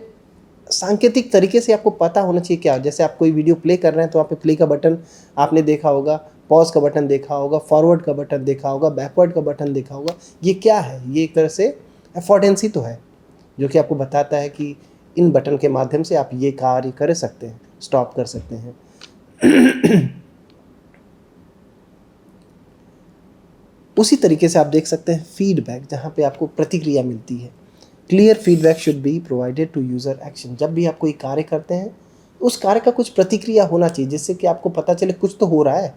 सांकेतिक तरीके से आपको पता होना चाहिए क्या। जैसे आप कोई वीडियो प्ले कर रहे हैं तो आप पे प्ले का बटन आपने देखा होगा, पॉज का बटन देखा होगा, फॉरवर्ड का बटन देखा होगा, बैकवर्ड का बटन देखा होगा। ये क्या है? ये एक तरह से अफोर्डेंस ही तो है, जो कि आपको बताता है कि इन बटन के माध्यम से आप ये कार्य कर सकते हैं, स्टॉप कर सकते हैं। उसी तरीके से आप देख सकते हैं फीडबैक, जहाँ पे आपको प्रतिक्रिया मिलती है। Clear feedback should be provided to user action. जब भी आप कोई कार्य करते हैं उस कार्य का कुछ प्रतिक्रिया होना चाहिए, जिससे कि आपको पता चले कुछ तो हो रहा है,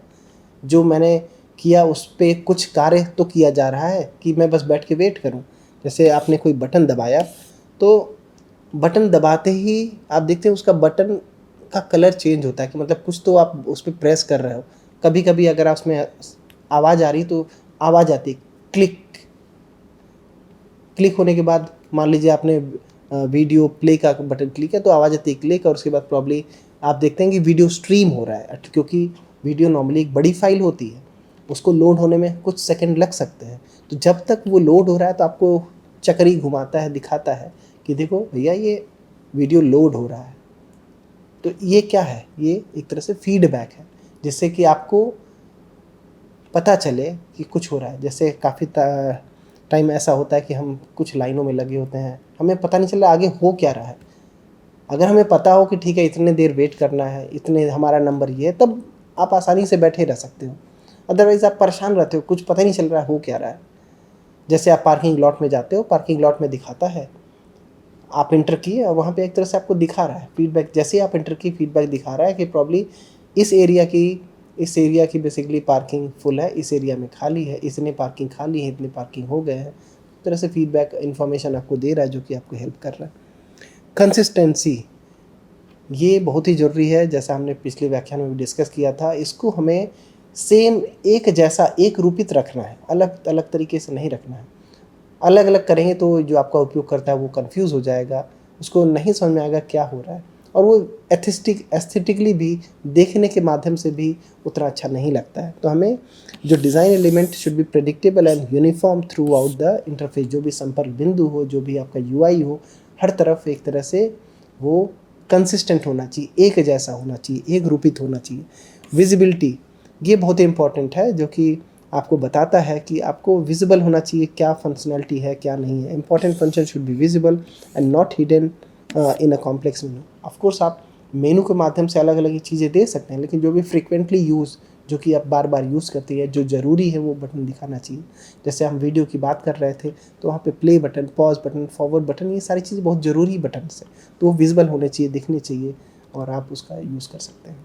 जो मैंने किया उस पर कुछ कार्य तो किया जा रहा है, कि मैं बस बैठ के वेट करूं। जैसे आपने कोई बटन दबाया तो बटन दबाते ही आप देखते हैं उसका बटन का कलर चेंज होता है, कि मतलब कुछ तो आप उस पर प्रेस कर रहे हो। कभी कभी अगर आप उसमें आवाज़ आ रही तो आवाज़ आती, क्लिक। क्लिक होने के बाद मान लीजिए आपने वीडियो प्ले का बटन क्लिक है तो आवाज़ आती है क्लिक, और उसके बाद प्रॉब्ली आप देखते हैं कि वीडियो स्ट्रीम हो रहा है, क्योंकि वीडियो नॉर्मली एक बड़ी फाइल होती है, उसको लोड होने में कुछ सेकंड लग सकते हैं। तो जब तक वो लोड हो रहा है तो आपको चक्री घुमाता है, दिखाता है कि देखो भैया ये वीडियो लोड हो रहा है। तो ये क्या है, ये एक तरह से फीडबैक है, जिससे कि आपको पता चले कि कुछ हो रहा है। जैसे काफ़ी टाइम ऐसा होता है कि हम कुछ लाइनों में लगे होते हैं, हमें पता नहीं चल रहा आगे हो क्या रहा है। अगर हमें पता हो कि ठीक है इतने देर वेट करना है, इतने हमारा नंबर ये है, तब आप आसानी से बैठे रह सकते हो। अदरवाइज़ आप परेशान रहते हो, कुछ पता ही नहीं चल रहा है हो क्या रहा है। जैसे आप पार्किंग लॉट में जाते हो, पार्किंग लॉट में दिखाता है, आप इंटर किए और वहाँ पे एक तरह से आपको दिखा रहा है फीडबैक, जैसे ही आप इंटर की फीडबैक दिखा रहा है कि प्रॉब्ली इस एरिया की बेसिकली पार्किंग फुल है, इस एरिया में खाली है, इतने पार्किंग खाली है, इतने पार्किंग हो गए हैं। इस तरह से फीडबैक इन्फॉर्मेशन आपको दे रहा है, जो कि आपको हेल्प कर रहा है। कंसिस्टेंसी, ये बहुत ही ज़रूरी है। जैसा हमने पिछले व्याख्यान में भी डिस्कस किया था, इसको हमें सेम एक जैसा एक रूपित रखना है, अलग अलग तरीके से नहीं रखना है। अलग अलग करेंगे तो जो आपका उपयोग करता है वो कंफ्यूज हो जाएगा, उसको नहीं समझ में आएगा क्या हो रहा है, और वो एस्थेटिकली भी देखने के माध्यम से भी उतना अच्छा नहीं लगता है। तो हमें जो design element should be predictable and uniform through out the interface. जो भी संपर्क बिंदु हो, जो भी आपका यूआई हो, हर तरफ एक तरह से वो कंसिस्टेंट होना चाहिए, एक जैसा होना चाहिए, एक रूपित होना चाहिए। विजिबिलिटी, ये बहुत ही इंपॉर्टेंट है, जो कि आपको बताता है कि आपको विजिबल होना चाहिए, क्या फंक्शनलिटी है क्या नहीं है। Important function should be visible and not hidden in a complex menu. Of course आप मेनू के माध्यम से अलग अलग चीज़ें दे सकते हैं, लेकिन जो भी फ्रिक्वेंटली यूज़, जो कि आप बार बार यूज़ करते हैं, जो ज़रूरी है वो बटन दिखाना चाहिए। जैसे हम वीडियो की बात कर रहे थे, तो वहाँ पे play button, pause button, forward button, ये सारी चीज़ें बहुत ज़रूरी बटन है, तो वो विजिबल होने चाहिए, दिखने चाहिए, और आप उसका यूज़ कर सकते हैं।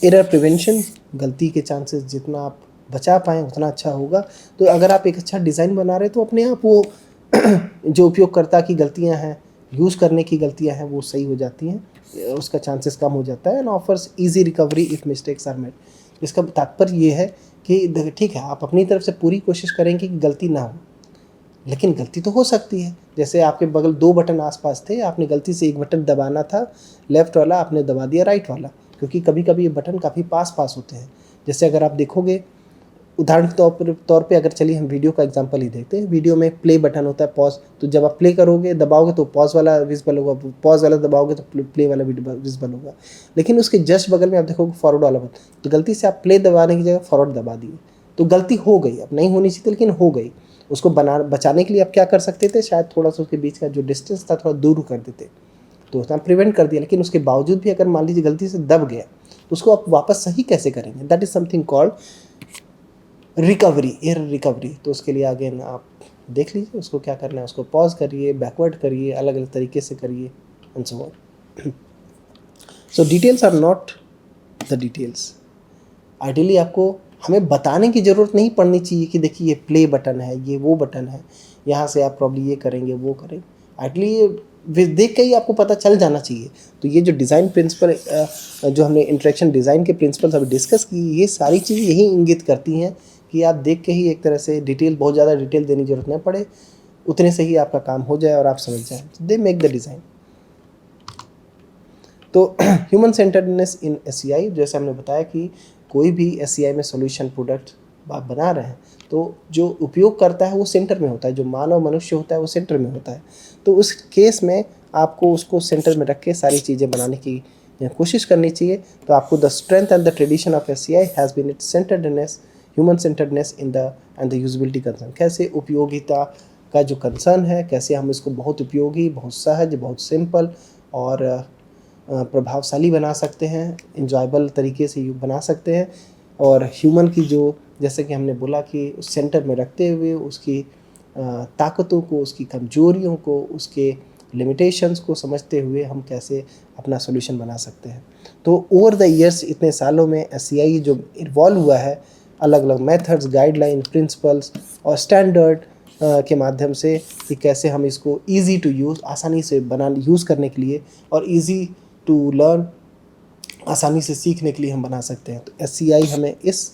एरर प्रिवेंशन, गलती के चांसेस जितना आप बचा पाएँ उतना अच्छा होगा। तो अगर आप एक अच्छा डिज़ाइन बना रहे हैं, तो अपने आप वो जो उपयोगकर्ता की गलतियाँ हैं, यूज़ करने की गलतियाँ हैं, वो सही हो जाती हैं, उसका चांसेस कम हो जाता है। And offers easy recovery if mistakes are made. इसका तात्पर्य ये है कि ठीक है, आप अपनी तरफ से पूरी कोशिश करेंगे कि गलती ना हो, लेकिन गलती तो हो सकती है। जैसे आपके बगल 2 बटन आसपास थे, आपने गलती से एक बटन दबाना था लेफ़्ट वाला, आपने दबा दिया राइट वाला, क्योंकि कभी-कभी ये बटन काफ़ी पास-पास होते हैं। जैसे अगर आप देखोगे, उदाहरण के तौर पे अगर चलिए हम वीडियो का एग्जांपल ही देखते हैं। वीडियो में प्ले बटन होता है, पॉज़, तो जब आप प्ले करोगे, दबाओगे तो पॉज़ वाला विज़िबल होगा, पॉज़ वाला दबाओगे तो प्ले वाला विज़िबल होगा। लेकिन उसके जस्ट बगल में आप देखोगे फॉरवर्ड वाला बटन, तो गलती से आप प्ले दबाने की जगह फॉरवर्ड दबा दिए, तो गलती हो गई। अब नहीं होनी चाहिए थी, लेकिन हो गई। उसको बचाने के लिए आप क्या कर सकते थे, शायद थोड़ा-सा उसके बीच का जो डिस्टेंस था थोड़ा दूर कर देते, तो उतना प्रिवेंट कर दिया। लेकिन उसके बावजूद भी अगर मान लीजिए गलती से दब गया, तो उसको आप वापस सही कैसे करेंगे? That is something called recovery, error recovery. तो उसके लिए अगेन आप देख लीजिए उसको क्या करना है, उसको पॉज़ करिए, बैकवर्ड करिए, अलग-अलग तरीके से करिए, and so on. So details are not the details. Ideally आपको हमें बताने की ज़रूरत नहीं पड़नी चाहिए कि देखिए ये प्ले बटन है, ये वो बटन है, यहाँ से आप प्रॉब्ली ये करेंगे, वो करेंगे। आइडियली ये देख के ही आपको पता चल जाना चाहिए। तो ये जो डिज़ाइन प्रिंसिपल, जो हमने इंटरेक्शन डिज़ाइन के प्रिंसिपल्स अभी डिस्कस की, ये सारी चीज़ें यही इंगित करती हैं कि आप देख के ही एक तरह से डिटेल, बहुत ज़्यादा डिटेल देने की ज़रूरत नहीं पड़े, उतने से ही आपका काम हो जाए और आप समझ जाएँ। They make the design. तो ह्यूमन सेंटर्डनेस इन एससीआई, जैसे हमने बताया कि कोई भी एससीआई में सॉल्यूशन प्रोडक्ट आप बना रहे हैं, तो जो उपयोग करता है वो सेंटर में होता है, जो मानव मनुष्य होता है वो सेंटर में होता है। तो उस केस में आपको उसको सेंटर में रख के सारी चीज़ें बनाने की कोशिश करनी चाहिए। तो आपको the strength and the tradition of SCI has been its centredness, human centredness in the end the usability concern. कैसे उपयोगिता का जो कंसर्न है, कैसे हम इसको बहुत उपयोगी, बहुत सहज, बहुत सिंपल और प्रभावशाली बना सकते हैं, इंजॉयबल तरीके से बना सकते हैं। और ह्यूमन की जो, जैसे कि हमने बोला कि उस सेंटर में रखते हुए उसकी ताकतों को, उसकी कमजोरियों को, उसके लिमिटेशंस को समझते हुए हम कैसे अपना सॉल्यूशन बना सकते हैं। तो ओवर द ईयर्स, इतने सालों में एससीआई जो इवॉल्व हुआ है, अलग अलग मेथड्स, गाइडलाइन, प्रिंसिपल्स और स्टैंडर्ड के माध्यम से, कि कैसे हम इसको ईजी टू यूज़, आसानी से यूज़ करने के लिए, और ईजी टू लर्न, आसानी से सीखने के लिए हम बना सकते हैं। तो एससीआई हमें इस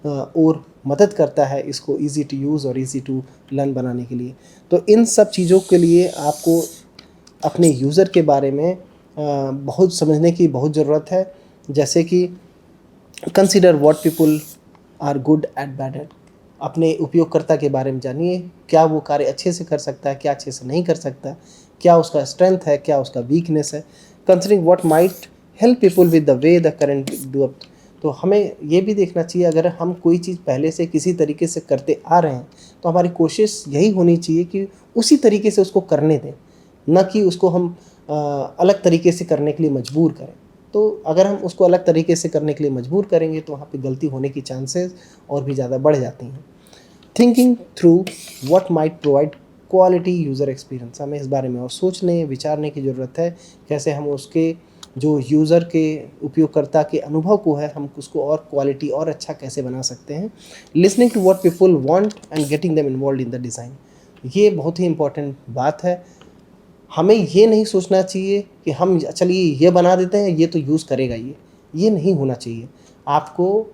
और मदद करता है, इसको इजी टू यूज़ और इजी टू लर्न बनाने के लिए। तो इन सब चीज़ों के लिए आपको अपने यूज़र के बारे में बहुत समझने की बहुत ज़रूरत है। जैसे कि consider what people are good at, bad at. अपने उपयोगकर्ता के बारे में जानिए, क्या वो कार्य अच्छे से कर सकता है, क्या अच्छे से नहीं कर सकता, क्या उसका स्ट्रेंथ है, क्या उसका वीकनेस है, considering what might help people with the way the current do. तो हमें ये भी देखना चाहिए, अगर हम कोई चीज़ पहले से किसी तरीके से करते आ रहे हैं तो हमारी कोशिश यही होनी चाहिए कि उसी तरीके से उसको करने दें, न कि उसको हम अलग तरीके से करने के लिए मजबूर करें। तो अगर हम उसको अलग तरीके से करने के लिए मजबूर करेंगे तो वहाँ पे गलती होने की चांसेस और भी ज़्यादा बढ़ जाती हैं। Thinking through what might provide quality user experience, हमें इस बारे में और सोचने विचारने की ज़रूरत है, कैसे हम उसके जो यूज़र के उपयोगकर्ता के अनुभव को है हम उसको और क्वालिटी और अच्छा कैसे बना सकते हैं। Listening to what people want and getting them involve in the design, ये बहुत ही इंपॉर्टेंट बात है। हमें ये नहीं सोचना चाहिए कि हम चलिए ये बना देते हैं, ये तो यूज़ करेगा ये नहीं होना चाहिए। आपको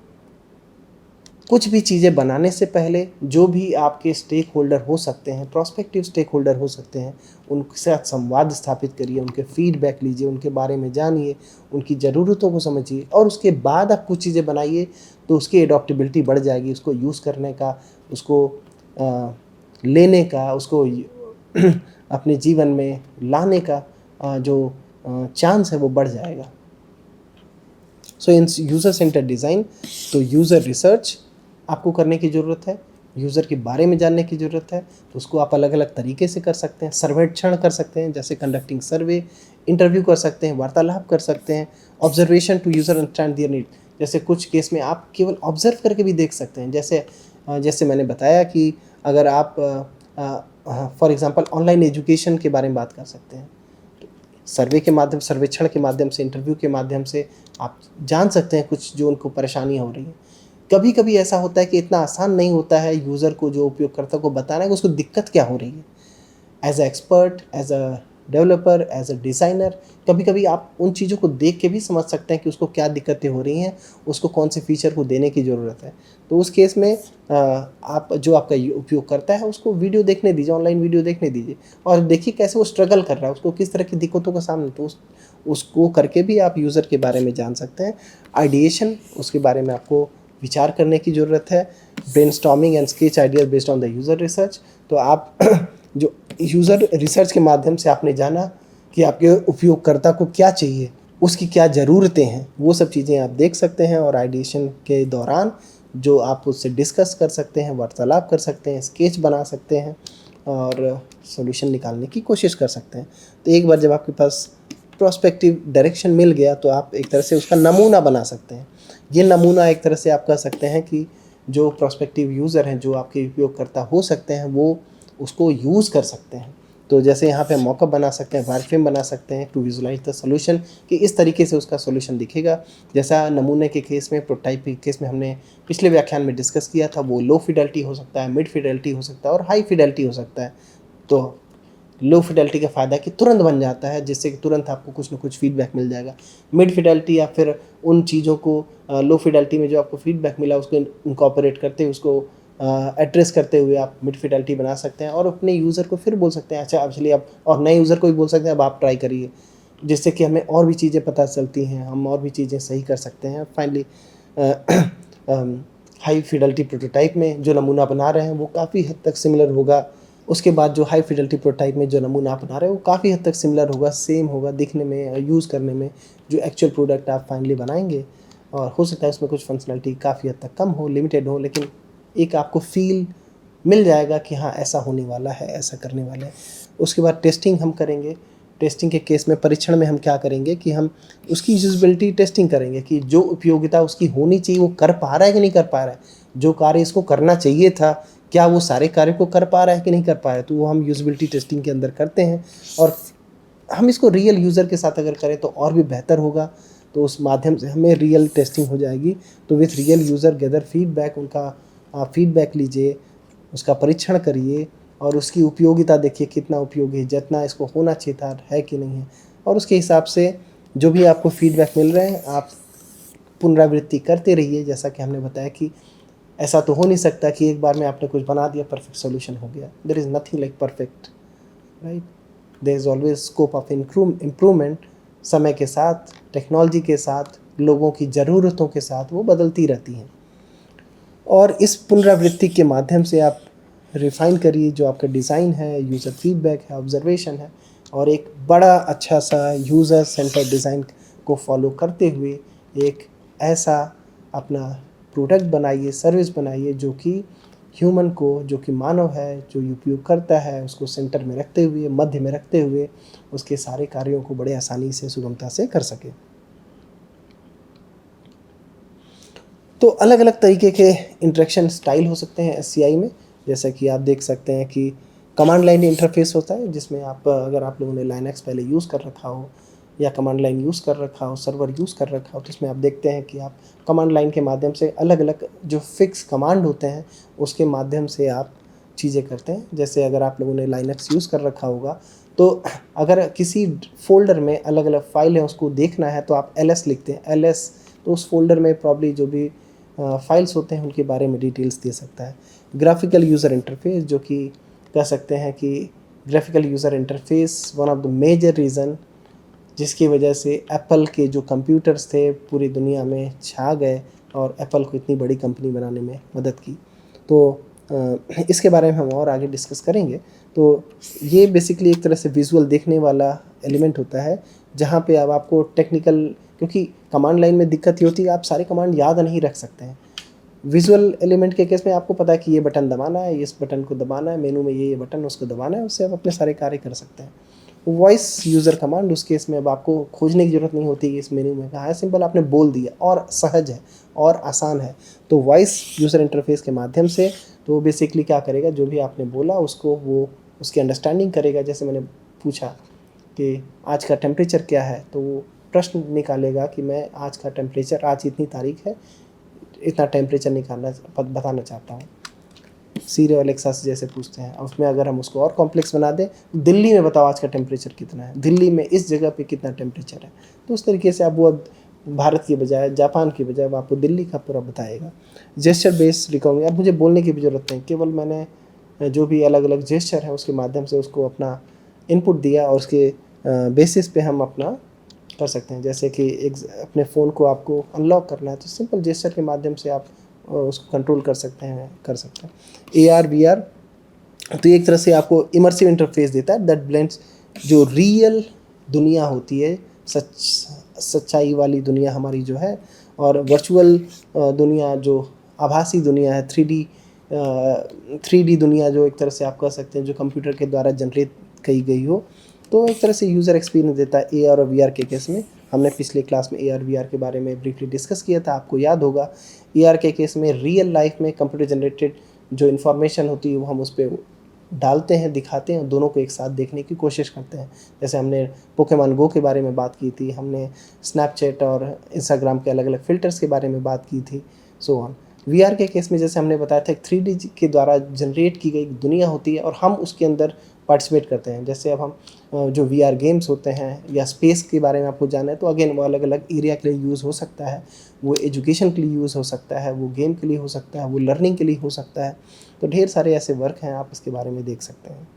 कुछ भी चीज़ें बनाने से पहले जो भी आपके स्टेक होल्डर हो सकते हैं, प्रोस्पेक्टिव स्टेक होल्डर हो सकते हैं, उनके साथ संवाद स्थापित करिए, उनके फीडबैक लीजिए, उनके बारे में जानिए, उनकी ज़रूरतों को समझिए और उसके बाद आप कुछ चीज़ें बनाइए तो उसकी एडॉप्टेबिलिटी बढ़ जाएगी। उसको यूज़ करने का, उसको लेने का, उसको अपने जीवन में लाने का जो चांस है वो बढ़ जाएगा। सो इन यूज़र सेंटर डिज़ाइन तो यूज़र रिसर्च आपको करने की ज़रूरत है, यूज़र के बारे में जानने की ज़रूरत है, तो उसको आप अलग अलग तरीके से कर सकते हैं। सर्वेक्षण कर सकते हैं, जैसे कंडक्टिंग सर्वे, इंटरव्यू कर सकते हैं, वार्तालाप कर सकते हैं, observation to user understand their need, जैसे कुछ केस में आप केवल ऑब्जर्व करके भी देख सकते हैं। जैसे मैंने बताया कि अगर आप फॉर एग्ज़ाम्पल ऑनलाइन एजुकेशन के बारे में बात कर सकते हैं, सर्वेक्षण के माध्यम से, इंटरव्यू के माध्यम से आप जान सकते हैं कुछ जो उनको परेशानियाँ हो रही हैं। कभी कभी ऐसा होता है कि इतना आसान नहीं होता है यूज़र को, जो उपयोगकर्ता को बताना है कि उसको दिक्कत क्या हो रही है। As a expert, as a developer, as a designer, कभी कभी आप उन चीज़ों को देख के भी समझ सकते हैं कि उसको क्या दिक्कतें हो रही हैं, उसको कौन से फीचर को देने की ज़रूरत है। तो उस केस में आप जो आपका उपयोग करता है उसको वीडियो देखने दीजिए, ऑनलाइन वीडियो देखने दीजिए और देखिए कैसे वो स्ट्रगल कर रहा है, उसको किस तरह की दिक्कतों का सामना, तो उसको करके भी आप यूज़र के बारे में जान सकते हैं। आइडिएशन, उसके बारे में आपको विचार करने की ज़रूरत है। Brainstorming and sketch ideas based on the user research, तो आप जो यूज़र रिसर्च के माध्यम से आपने जाना कि आपके उपयोगकर्ता को क्या चाहिए, उसकी क्या ज़रूरतें हैं, वो सब चीज़ें आप देख सकते हैं और आइडिएशन के दौरान जो आप उससे डिस्कस कर सकते हैं, वार्तालाप कर सकते हैं, स्केच बना सकते हैं और सॉल्यूशन निकालने की कोशिश कर सकते हैं। तो एक बार जब आपके पास प्रोस्पेक्टिव डायरेक्शन मिल गया तो आप एक तरह से उसका नमूना बना सकते हैं। ये नमूना एक तरह से आप कह सकते हैं कि जो प्रोस्पेक्टिव यूज़र हैं, जो आपके उपयोगकर्ता हो सकते हैं, वो उसको यूज़ कर सकते हैं। तो जैसे यहाँ पे मॉकअप बना सकते हैं, वायरफ्रेम बना सकते हैं टू विजुलाइज द सॉल्यूशन, कि इस तरीके से उसका सॉल्यूशन दिखेगा। जैसा नमूने के केस में, प्रोटोटाइप के केस में हमने पिछले व्याख्यान में डिस्कस किया था, वो लो फिडेलिटी हो सकता है, मिड फिडेलिटी हो सकता है और हाई फिडेलिटी हो सकता है। तो लो फिडेलिटी का फ़ायदा कि तुरंत बन जाता है, जिससे कि तुरंत आपको कुछ ना कुछ फीडबैक मिल जाएगा। मिड फिडेलिटी या फिर उन चीज़ों को लो फिडेलिटी में जो आपको फीडबैक मिला उसको इनकॉर्पोरेट करते हुए, उसको एड्रेस करते हुए आप मिड फिडेलिटी बना सकते हैं और अपने यूज़र को फिर बोल सकते हैं, अच्छा अब चलिए आप, और नए यूज़र को भी बोल सकते हैं अब आप ट्राई करिए, जिससे कि हमें और भी चीज़ें पता चलती हैं, हम और भी चीज़ें सही कर सकते हैं। फाइनली हाई फिडेलिटी प्रोटोटाइप में जो नमूना बना रहे हैं वो काफ़ी हद तक सिमिलर होगा, उसके बाद जो हाई फिडेलिटी प्रोटोटाइप में जो नमूना आप बना रहे हैं वो काफ़ी हद तक सिमिलर होगा, सेम होगा दिखने में, यूज़ करने में, जो एक्चुअल प्रोडक्ट आप फाइनली बनाएंगे। और हो सकता है उसमें कुछ फंक्शनलिटी काफ़ी हद तक कम हो, लिमिटेड हो, लेकिन एक आपको फील मिल जाएगा कि हाँ ऐसा होने वाला है, ऐसा करने वाले हैं। उसके बाद टेस्टिंग हम करेंगे। टेस्टिंग के केस में, परीक्षण में हम क्या करेंगे कि हम उसकी यूजेबिलिटी टेस्टिंग करेंगे कि जो उपयोगिता उसकी होनी चाहिए वो कर पा रहा है कि नहीं कर पा रहा है, जो कार्य इसको करना चाहिए था क्या वो सारे कार्य को कर पा रहा है कि नहीं कर पा रहा है, तो वो हम यूजेबिलिटी टेस्टिंग के अंदर करते हैं। और हम इसको रियल यूज़र के साथ अगर करें तो और भी बेहतर होगा, तो उस माध्यम से हमें रियल टेस्टिंग हो जाएगी। तो with real user gather feedback, उनका फीडबैक लीजिए, उसका परीक्षण करिए और उसकी उपयोगिता देखिए कितना उपयोगी है, जितना इसको होना चाहिए था है कि नहीं है, और उसके हिसाब से जो भी आपको फीडबैक मिल रहे हैं आप पुनरावृत्ति करते रहिए। जैसा कि हमने बताया कि ऐसा तो हो नहीं सकता कि एक बार में आपने कुछ बना दिया परफेक्ट सॉल्यूशन हो गया, there is nothing like perfect, right. There is always scope of improvement. समय के साथ, टेक्नोलॉजी के साथ, लोगों की ज़रूरतों के साथ वो बदलती रहती हैं और इस पुनरावृत्ति के माध्यम से आप रिफ़ाइन करिए जो आपका डिज़ाइन है, यूज़र फीडबैक है, ऑब्जर्वेशन है, और एक बड़ा अच्छा सा यूज़र सेंटर डिज़ाइन को फॉलो करते हुए एक ऐसा अपना प्रोडक्ट बनाइए, सर्विस बनाइए जो कि ह्यूमन को, जो कि मानव है, जो उपयोग करता है, उसको सेंटर में रखते हुए, मध्य में रखते हुए उसके सारे कार्यों को बड़े आसानी से, सुगमता से कर सके। तो अलग अलग तरीके के इंटरेक्शन स्टाइल हो सकते हैं एससीआई में, जैसा कि आप देख सकते हैं कि कमांड लाइन इंटरफेस होता है, जिसमें आप, अगर आप लोगों ने लाइनक्स पहले यूज़ कर रखा हो या कमांड लाइन यूज़ कर रखा हो, सर्वर यूज़ कर रखा हो, तो इसमें आप देखते हैं कि आप कमांड लाइन के माध्यम से अलग अलग जो फिक्स कमांड होते हैं उसके माध्यम से आप चीज़ें करते हैं। जैसे अगर आप लोगों ने लाइनक्स यूज़ कर रखा होगा, तो अगर किसी फ़ोल्डर में अलग अलग फ़ाइल है उसको देखना है तो आप ls लिखते हैं, ls, तो उस फोल्डर में प्रॉब्ली जो भी फाइल्स होते हैं उनके बारे में डिटेल्स दे सकता है। ग्राफिकल यूज़र इंटरफेस, जो कि कह सकते हैं कि graphical user interface one of the major reason जिसकी वजह से एप्पल के जो कंप्यूटर्स थे पूरी दुनिया में छा गए और एप्पल को इतनी बड़ी कंपनी बनाने में मदद की। तो इसके बारे में हम और आगे डिस्कस करेंगे। तो ये बेसिकली एक तरह से विजुअल देखने वाला एलिमेंट होता है, जहाँ पे अब आपको टेक्निकल, क्योंकि कमांड लाइन में दिक्कत ये होती है आप सारे कमांड याद नहीं रख सकते हैं। विजुअल एलिमेंट के केस में आपको पता है कि ये बटन दबाना है, इस बटन को दबाना है, मेनू में ये बटन उसको दबाना है, उससे आप अपने सारे कार्य कर सकते हैं। वॉइस यूज़र कमांड, उस केस में अब आपको खोजने की ज़रूरत नहीं होती कि इस मेन्यू में कहाँ है, सिंपल आपने बोल दिया और सहज है और आसान है। तो वॉइस यूज़र इंटरफेस के माध्यम से तो बेसिकली क्या करेगा, जो भी आपने बोला उसको वो उसकी अंडरस्टैंडिंग करेगा। जैसे मैंने पूछा कि आज का टेम्परेचर क्या है, तो वो प्रश्न निकालेगा कि मैं आज का टेम्परेचर, आज इतनी तारीख है, इतना टेम्परेचर निकालना बताना चाहता हूँ। सीरी और एलेक्सा से जैसे पूछते हैं, उसमें अगर हम उसको और कॉम्प्लेक्स बना दें, दिल्ली में बताओ आज का टेम्परेचर कितना है, दिल्ली में इस जगह पे कितना टेम्परेचर है, तो उस तरीके से आप वो भारत की बजाय, जापान की बजाय वो आपको दिल्ली का पूरा बताएगा। जेस्चर बेस्ड रिकॉग्निशन, अब मुझे बोलने की भी ज़रूरत नहीं, केवल मैंने जो भी अलग अलग जेस्चर है उसके माध्यम से उसको अपना इनपुट दिया और उसके बेसिस पे हम अपना कर सकते हैं। जैसे कि एक अपने फ़ोन को आपको अनलॉक करना है तो सिंपल जेस्चर के माध्यम से आप उसको कंट्रोल कर सकते हैं। AR VR, तो एक तरह से आपको इमर्सिव इंटरफेस देता है दैट ब्लेंड्स जो रियल दुनिया होती है, सच्चाई वाली दुनिया हमारी जो है, और वर्चुअल दुनिया जो आभासी दुनिया है, 3D दुनिया जो एक तरह से आप कह सकते हैं जो कंप्यूटर के द्वारा जनरेट की गई हो, तो एक तरह से यूज़र एक्सपीरियंस देता है। AR और VR के केस में हमने पिछले क्लास में AR VR के बारे में ब्रीफली डिस्कस किया था, आपको याद होगा। AR के केस में रियल लाइफ में कंप्यूटर जनरेटेड जो इन्फॉर्मेशन होती है वो हम उस पर डालते हैं, दिखाते हैं, दोनों को एक साथ देखने की कोशिश करते हैं। जैसे हमने पोकेमॉन गो के बारे में बात की थी, हमने स्नैपचैट और इंस्टाग्राम के अलग अलग फ़िल्टर्स के बारे में बात की थी, सो ऑन। VR के केस में जैसे हमने बताया था, एक 3D के द्वारा जनरेट की गई दुनिया होती है और हम उसके अंदर पार्टिसिपेट करते हैं। जैसे अब हम जो VR गेम्स होते हैं या स्पेस के बारे में आपको जानना है, तो अगेन वो अलग अलग एरिया के लिए यूज़ हो सकता है, वो एजुकेशन के लिए यूज़ हो सकता है, वो गेम के लिए हो सकता है, वो लर्निंग के लिए हो सकता है। तो ढेर सारे ऐसे वर्क हैं, आप इसके बारे में देख सकते हैं।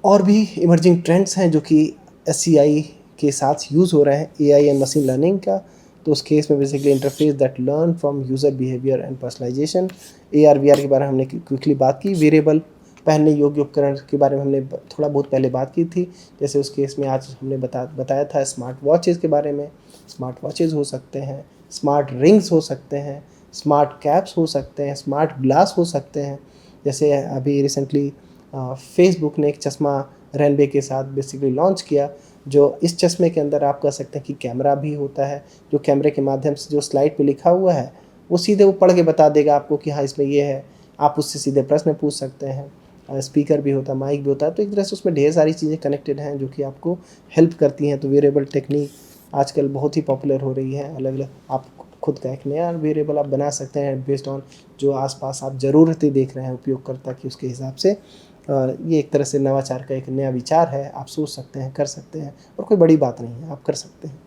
और भी इमर्जिंग ट्रेंड्स हैं जो कि SCI के साथ यूज़ हो रहे हैं, AI एंड मशीन लर्निंग का। तो उस केस में basically interface that learn from user behaviour and personalisation. AR VR के बारे में हमने क्विकली बात की। वेरिएबल पहनने योग्य उपकरण के बारे में हमने थोड़ा बहुत पहले बात की थी। जैसे उस केस में आज हमने बताया था स्मार्ट वॉचेज़ के बारे में। स्मार्ट वॉचेज़ हो सकते हैं, स्मार्ट रिंग्स हो सकते हैं, स्मार्ट कैप्स हो सकते हैं, स्मार्ट ग्लास हो सकते हैं। जैसे अभी रिसेंटली फेसबुक ने एक चश्मा रेनबे के साथ बेसिकली लॉन्च किया, जो इस चश्मे के अंदर आप कह सकते हैं कि कैमरा भी होता है, जो कैमरे के माध्यम से जो स्लाइड पे लिखा हुआ है वो सीधे वो पढ़ के बता देगा आपको कि हाँ इसमें ये है। आप उससे सीधे प्रश्न पूछ सकते हैं। स्पीकर भी होता है, माइक भी होता है, तो एक तरह से उसमें ढेर सारी चीज़ें कनेक्टेड हैं जो कि आपको हेल्प करती हैं। तो वेरिएबल टेक्निक आजकल बहुत ही पॉपुलर हो रही है। अलग अलग आप खुद का एक नया वेरिएबल आप बना सकते हैं बेस्ड ऑन जो आसपास आप ज़रूरतें देख रहे हैं उपयोगकर्ता की, उसके हिसाब से। ये एक तरह से नवाचार का एक नया विचार है, आप सोच सकते हैं, कर सकते हैं, और कोई बड़ी बात नहीं है, आप कर सकते हैं।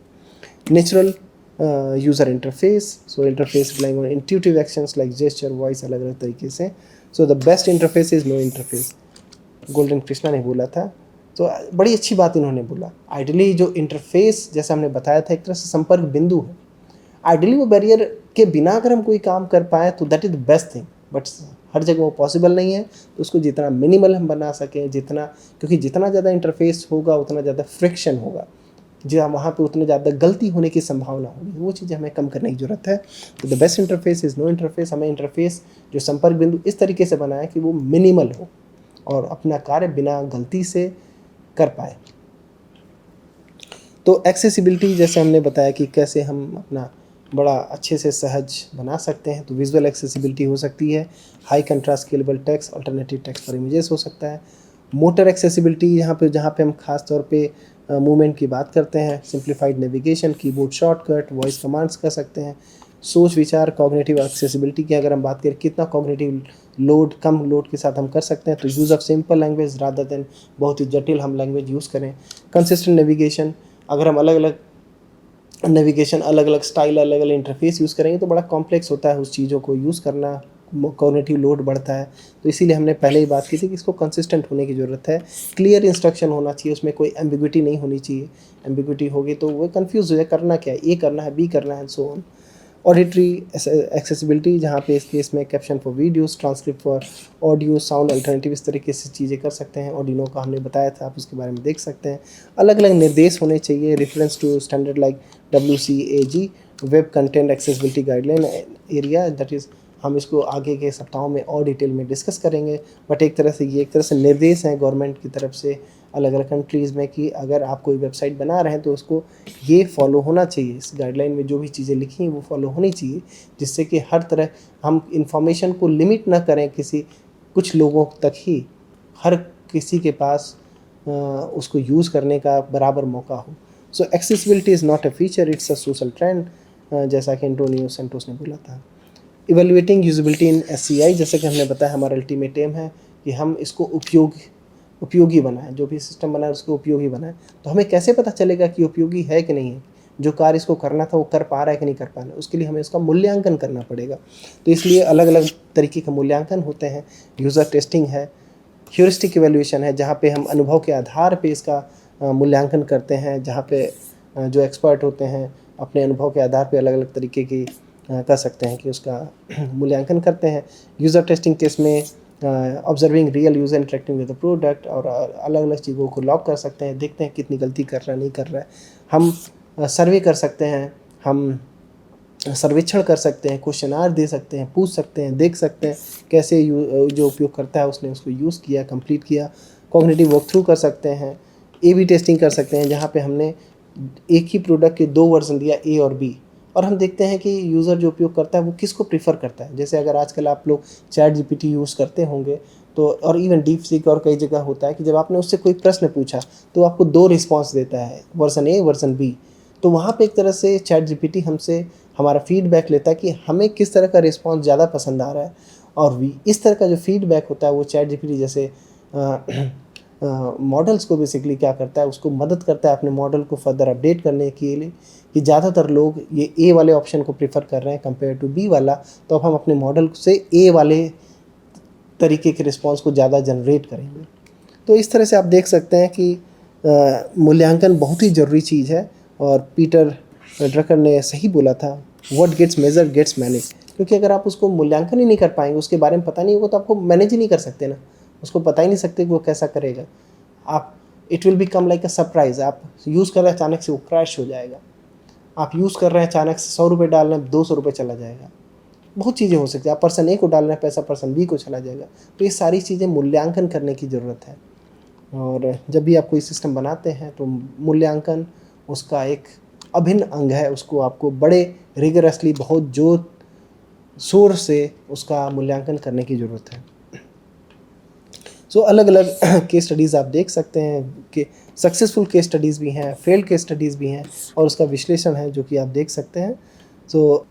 Natural user interface, so interface relying on intuitive actions like gesture, voice, अलग अलग तरीके से। So the best interface is no interface, golden Krishna ने बोला था। तो बड़ी अच्छी बात इन्होंने बोला। आइडियली जो इंटरफेस जैसे हमने बताया था एक तरह से संपर्क बिंदु है। आइडियली वो बैरियर के बिना अगर हम कोई काम कर पाए तो that is the best thing, but हर जगह वो पॉसिबल नहीं है, तो उसको जितना मिनिमल हम बना सकें, क्योंकि जितना ज़्यादा इंटरफेस होगा उतना ज़्यादा फ्रिक्शन होगा, जो वहाँ पे उतने ज़्यादा गलती होने की संभावना होगी, वो चीज़ें हमें कम करने की ज़रूरत है। तो the best interface is no interface. हमें इंटरफेस जो संपर्क बिंदु इस तरीके से बनाए कि वो मिनिमल हो और अपना कार्य बिना गलती से कर पाए। तो एक्सेसिबिलिटी जैसे हमने बताया कि कैसे हम अपना बड़ा अच्छे से सहज बना सकते हैं, तो विजुअल एक्सेसिबिलिटी हो सकती है, high contrast scalable text, alternative text for images हो सकता है। मोटर एक्सेसिबिलिटी जहाँ पे हम खास तौर पे मूवमेंट की बात करते हैं, simplified navigation, keyboard shortcut, voice commands कर सकते हैं। सोच विचार, कॉग्निटिव एक्सेसिबिलिटी की अगर हम बात करें, कितना कॉग्निटिव लोड, कम लोड के साथ हम कर सकते हैं, तो use of simple language rather than बहुत ही जटिल हम लैंग्वेज यूज़ करें। कंसिस्टेंट नेविगेशन, अगर हम अलग अलग नेविगेशन, अलग अलग स्टाइल, अलग अलग इंटरफेस यूज़ करेंगे तो बड़ा कॉम्प्लेक्स होता है उस चीज़ों को यूज़ करना, कॉग्निटिव लोड बढ़ता है। तो इसीलिए हमने पहले ही बात की थी कि इसको कंसिस्टेंट होने की ज़रूरत है, क्लियर इंस्ट्रक्शन होना चाहिए, उसमें कोई एम्बिग्विटी नहीं होनी चाहिए। एम्बिग्विटी होगी तो वो कंफ्यूज हो जाए, करना क्या है, ए करना है, बी करना है, सो ऑन। ऑडिटरी एक्सेसिबिलिटी, जहाँ पे इस केस में caption for videos, transcript for audio, sound alternative, इस तरीके से चीज़ें कर सकते हैं। ऑर्डिनो का हमने बताया था, आप उसके बारे में देख सकते हैं। अलग अलग निर्देश होने चाहिए, reference to standard like WCAG, web content accessibility guideline area, that is हम इसको आगे के सप्ताहों में और डिटेल में डिस्कस करेंगे। बट एक तरह से निर्देश हैं गवर्नमेंट की तरफ से अलग अलग कंट्रीज़ में कि अगर आप कोई वेबसाइट बना रहे हैं तो उसको ये फॉलो होना चाहिए, इस गाइडलाइन में जो भी चीज़ें लिखी हैं वो फॉलो होनी चाहिए, जिससे कि हर तरह हम इंफॉर्मेशन को लिमिट ना करें कुछ लोगों तक ही, हर किसी के पास उसको यूज़ करने का बराबर मौका हो। So accessibility is not a feature, it's a social trend, जैसा कि एंटोनियो सेंटोस ने बोला था। इवेल्युएटिंग यूजेबिलिटी इन SCI, जैसे कि हमने बताया हमारा अल्टीमेट एम है कि हम इसको उपयोगी बनाएं, जो भी सिस्टम बनाए उसको उपयोगी बनाएं। तो हमें कैसे पता चलेगा कि उपयोगी है कि नहीं है, जो कार्य इसको करना था वो कर पा रहा है कि नहीं कर पा रहा है, उसके लिए हमें इसका मूल्यांकन करना पड़ेगा। तो इसलिए अलग अलग तरीके के मूल्यांकन होते हैं। यूज़र टेस्टिंग है, ह्यूरिस्टिक इवैल्यूएशन है, जहाँ पे हम अनुभव के आधार पे इसका मूल्यांकन करते हैं, जहाँ पे जो एक्सपर्ट होते हैं अपने अनुभव के आधार पे अलग अलग तरीके की कर सकते हैं कि उसका मूल्यांकन करते हैं। यूज़र टेस्टिंग केस में observing real user interacting with the product, और अलग अलग चीज़ों को लॉग कर सकते हैं, देखते हैं कितनी गलती कर रहा है, नहीं कर रहा है। हम सर्वे कर सकते हैं, हम सर्वेक्षण कर सकते हैं, क्वेश्चनार दे सकते हैं, पूछ सकते हैं, देख सकते हैं कैसे जो उपयोग करता है उसने उसको यूज़ किया, कंप्लीट किया। कॉग्निटिव वॉक थ्रू कर सकते हैं, A/B टेस्टिंग कर सकते हैं, जहाँ पे हमने एक ही प्रोडक्ट के 2 वर्जन दिया, A और B, और हम देखते हैं कि यूज़र जो उपयोग करता है वो किसको प्रीफर करता है। जैसे अगर आजकल आप लोग ChatGPT यूज़ करते होंगे तो, और इवन डीपसीक और कई जगह होता है कि जब आपने उससे कोई प्रश्न पूछा तो आपको 2 रिस्पॉन्स देता है, वर्जन A, वर्जन B। तो वहाँ पे एक तरह से ChatGPT हमसे हमारा फीडबैक लेता है कि हमें किस तरह का रिस्पॉन्स ज़्यादा पसंद आ रहा है, और भी इस तरह का जो फीडबैक होता है वो ChatGPT जैसे मॉडल्स को बेसिकली क्या करता है, उसको मदद करता है अपने मॉडल को फर्दर अपडेट करने के लिए, कि ज़्यादातर लोग ये A वाले ऑप्शन को प्रेफर कर रहे हैं कंपेयर टू B वाला, तो अब हम अपने मॉडल से A वाले तरीके के रिस्पॉन्स को ज़्यादा जनरेट करेंगे। तो इस तरह से आप देख सकते हैं कि मूल्यांकन बहुत ही ज़रूरी चीज़ है, और पीटर ड्रकर ने सही बोला था, what gets measured gets manage. क्योंकि अगर आप उसको मूल्यांकन ही नहीं कर पाएंगे, उसके बारे में पता नहीं होगा, तो आपको मैनेज ही नहीं कर सकते ना, उसको पता ही नहीं सकते कि वो कैसा करेगा। आप it will become like a surprise, आप यूज़ कर रहे हैं अचानक से वो क्रैश हो जाएगा, आप यूज़ कर रहे हैं अचानक से 100 रुपये डाल रहे हैं 200 रुपये चला जाएगा, बहुत चीज़ें हो सकती है। आप पर्सन A को डाल रहे हैं पैसा, पर्सन B को चला जाएगा। तो ये सारी चीज़ें मूल्यांकन करने की ज़रूरत है, और जब भी आप कोई सिस्टम बनाते हैं तो मूल्यांकन उसका एक अभिन्न अंग है, उसको आपको बड़े रिगरसली, बहुत जोर शोर से उसका मूल्यांकन करने की ज़रूरत है। सो अलग अलग केस स्टडीज़ आप देख सकते हैं कि सक्सेसफुल केस स्टडीज़ भी हैं, फेल्ड केस स्टडीज़ भी हैं, और उसका विश्लेषण है जो कि आप देख सकते हैं। सो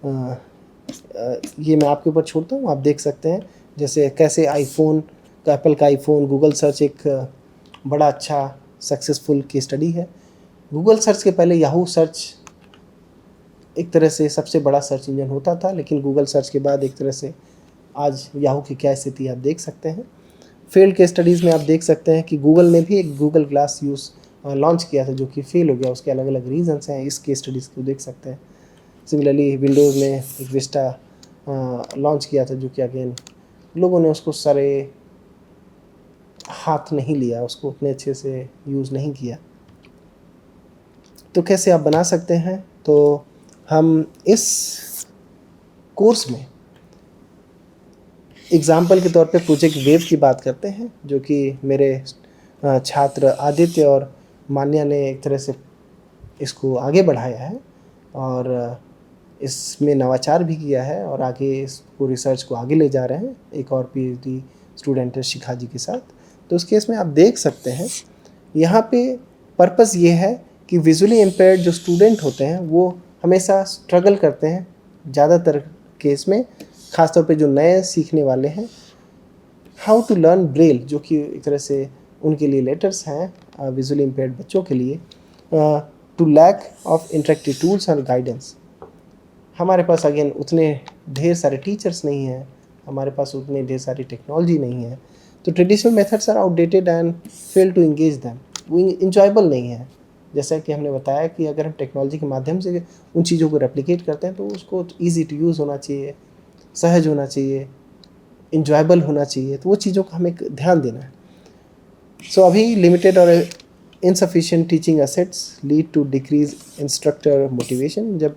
ये मैं आपके ऊपर छोड़ता हूँ, आप देख सकते हैं जैसे कैसे एप्पल का आईफोन, गूगल सर्च एक बड़ा अच्छा सक्सेसफुल केस स्टडी है। गूगल सर्च के पहले याहू सर्च एक तरह से सबसे बड़ा सर्च इंजन होता था, लेकिन गूगल सर्च के बाद एक तरह से आज याहू की क्या स्थिति आप देख सकते हैं। फेल्ड केस स्टडीज़ में आप देख सकते हैं कि गूगल ने भी एक गूगल ग्लास लॉन्च किया था जो कि फेल हो गया, उसके अलग अलग रीजंस हैं, इस केस स्टडीज़ को देख सकते हैं। सिमिलरली विंडोज़ ने एक विस्टा लॉन्च किया था जो कि अगेन लोगों ने उसको सारे हाथ नहीं लिया, उसको उतने अच्छे से यूज़ नहीं किया। तो कैसे आप बना सकते हैं? तो हम इस कोर्स में एग्ज़ाम्पल के तौर पे प्रोजेक्ट वेव की बात करते हैं, जो कि मेरे छात्र आदित्य और मान्या ने एक तरह से इसको आगे बढ़ाया है और इसमें नवाचार भी किया है और आगे इसको रिसर्च को आगे ले जा रहे हैं एक और पीएचडी स्टूडेंट है शिखा जी के साथ। तो उस केस में आप देख सकते हैं यहाँ पे पर्पस ये है कि विजुअली इम्पेयर्ड जो स्टूडेंट होते हैं वो हमेशा स्ट्रगल करते हैं ज़्यादातर केस में, ख़ासतौर पे जो नए सीखने वाले हैं, हाउ टू लर्न ब्रेल, जो कि एक तरह से उनके लिए लेटर्स हैं विजुअली इम्पेयर्ड बच्चों के लिए, to lack of interactive tools and guidance. हमारे पास अगेन उतने ढेर सारे टीचर्स नहीं हैं, हमारे पास उतने ढेर सारी टेक्नोलॉजी नहीं है, तो traditional methods are outdated and fail to engage them, वो इंजॉयबल नहीं है। जैसा कि हमने बताया कि अगर हम टेक्नोलॉजी के माध्यम से उन चीज़ों को रेप्लिकेट करते हैं तो उसको ईजी टू यूज़ होना चाहिए, सहज होना चाहिए, इंजॉयबल होना चाहिए, तो वो चीज़ों का हमें ध्यान देना है। सो अभी लिमिटेड और insufficient teaching assets lead to decrease instructor motivation. जब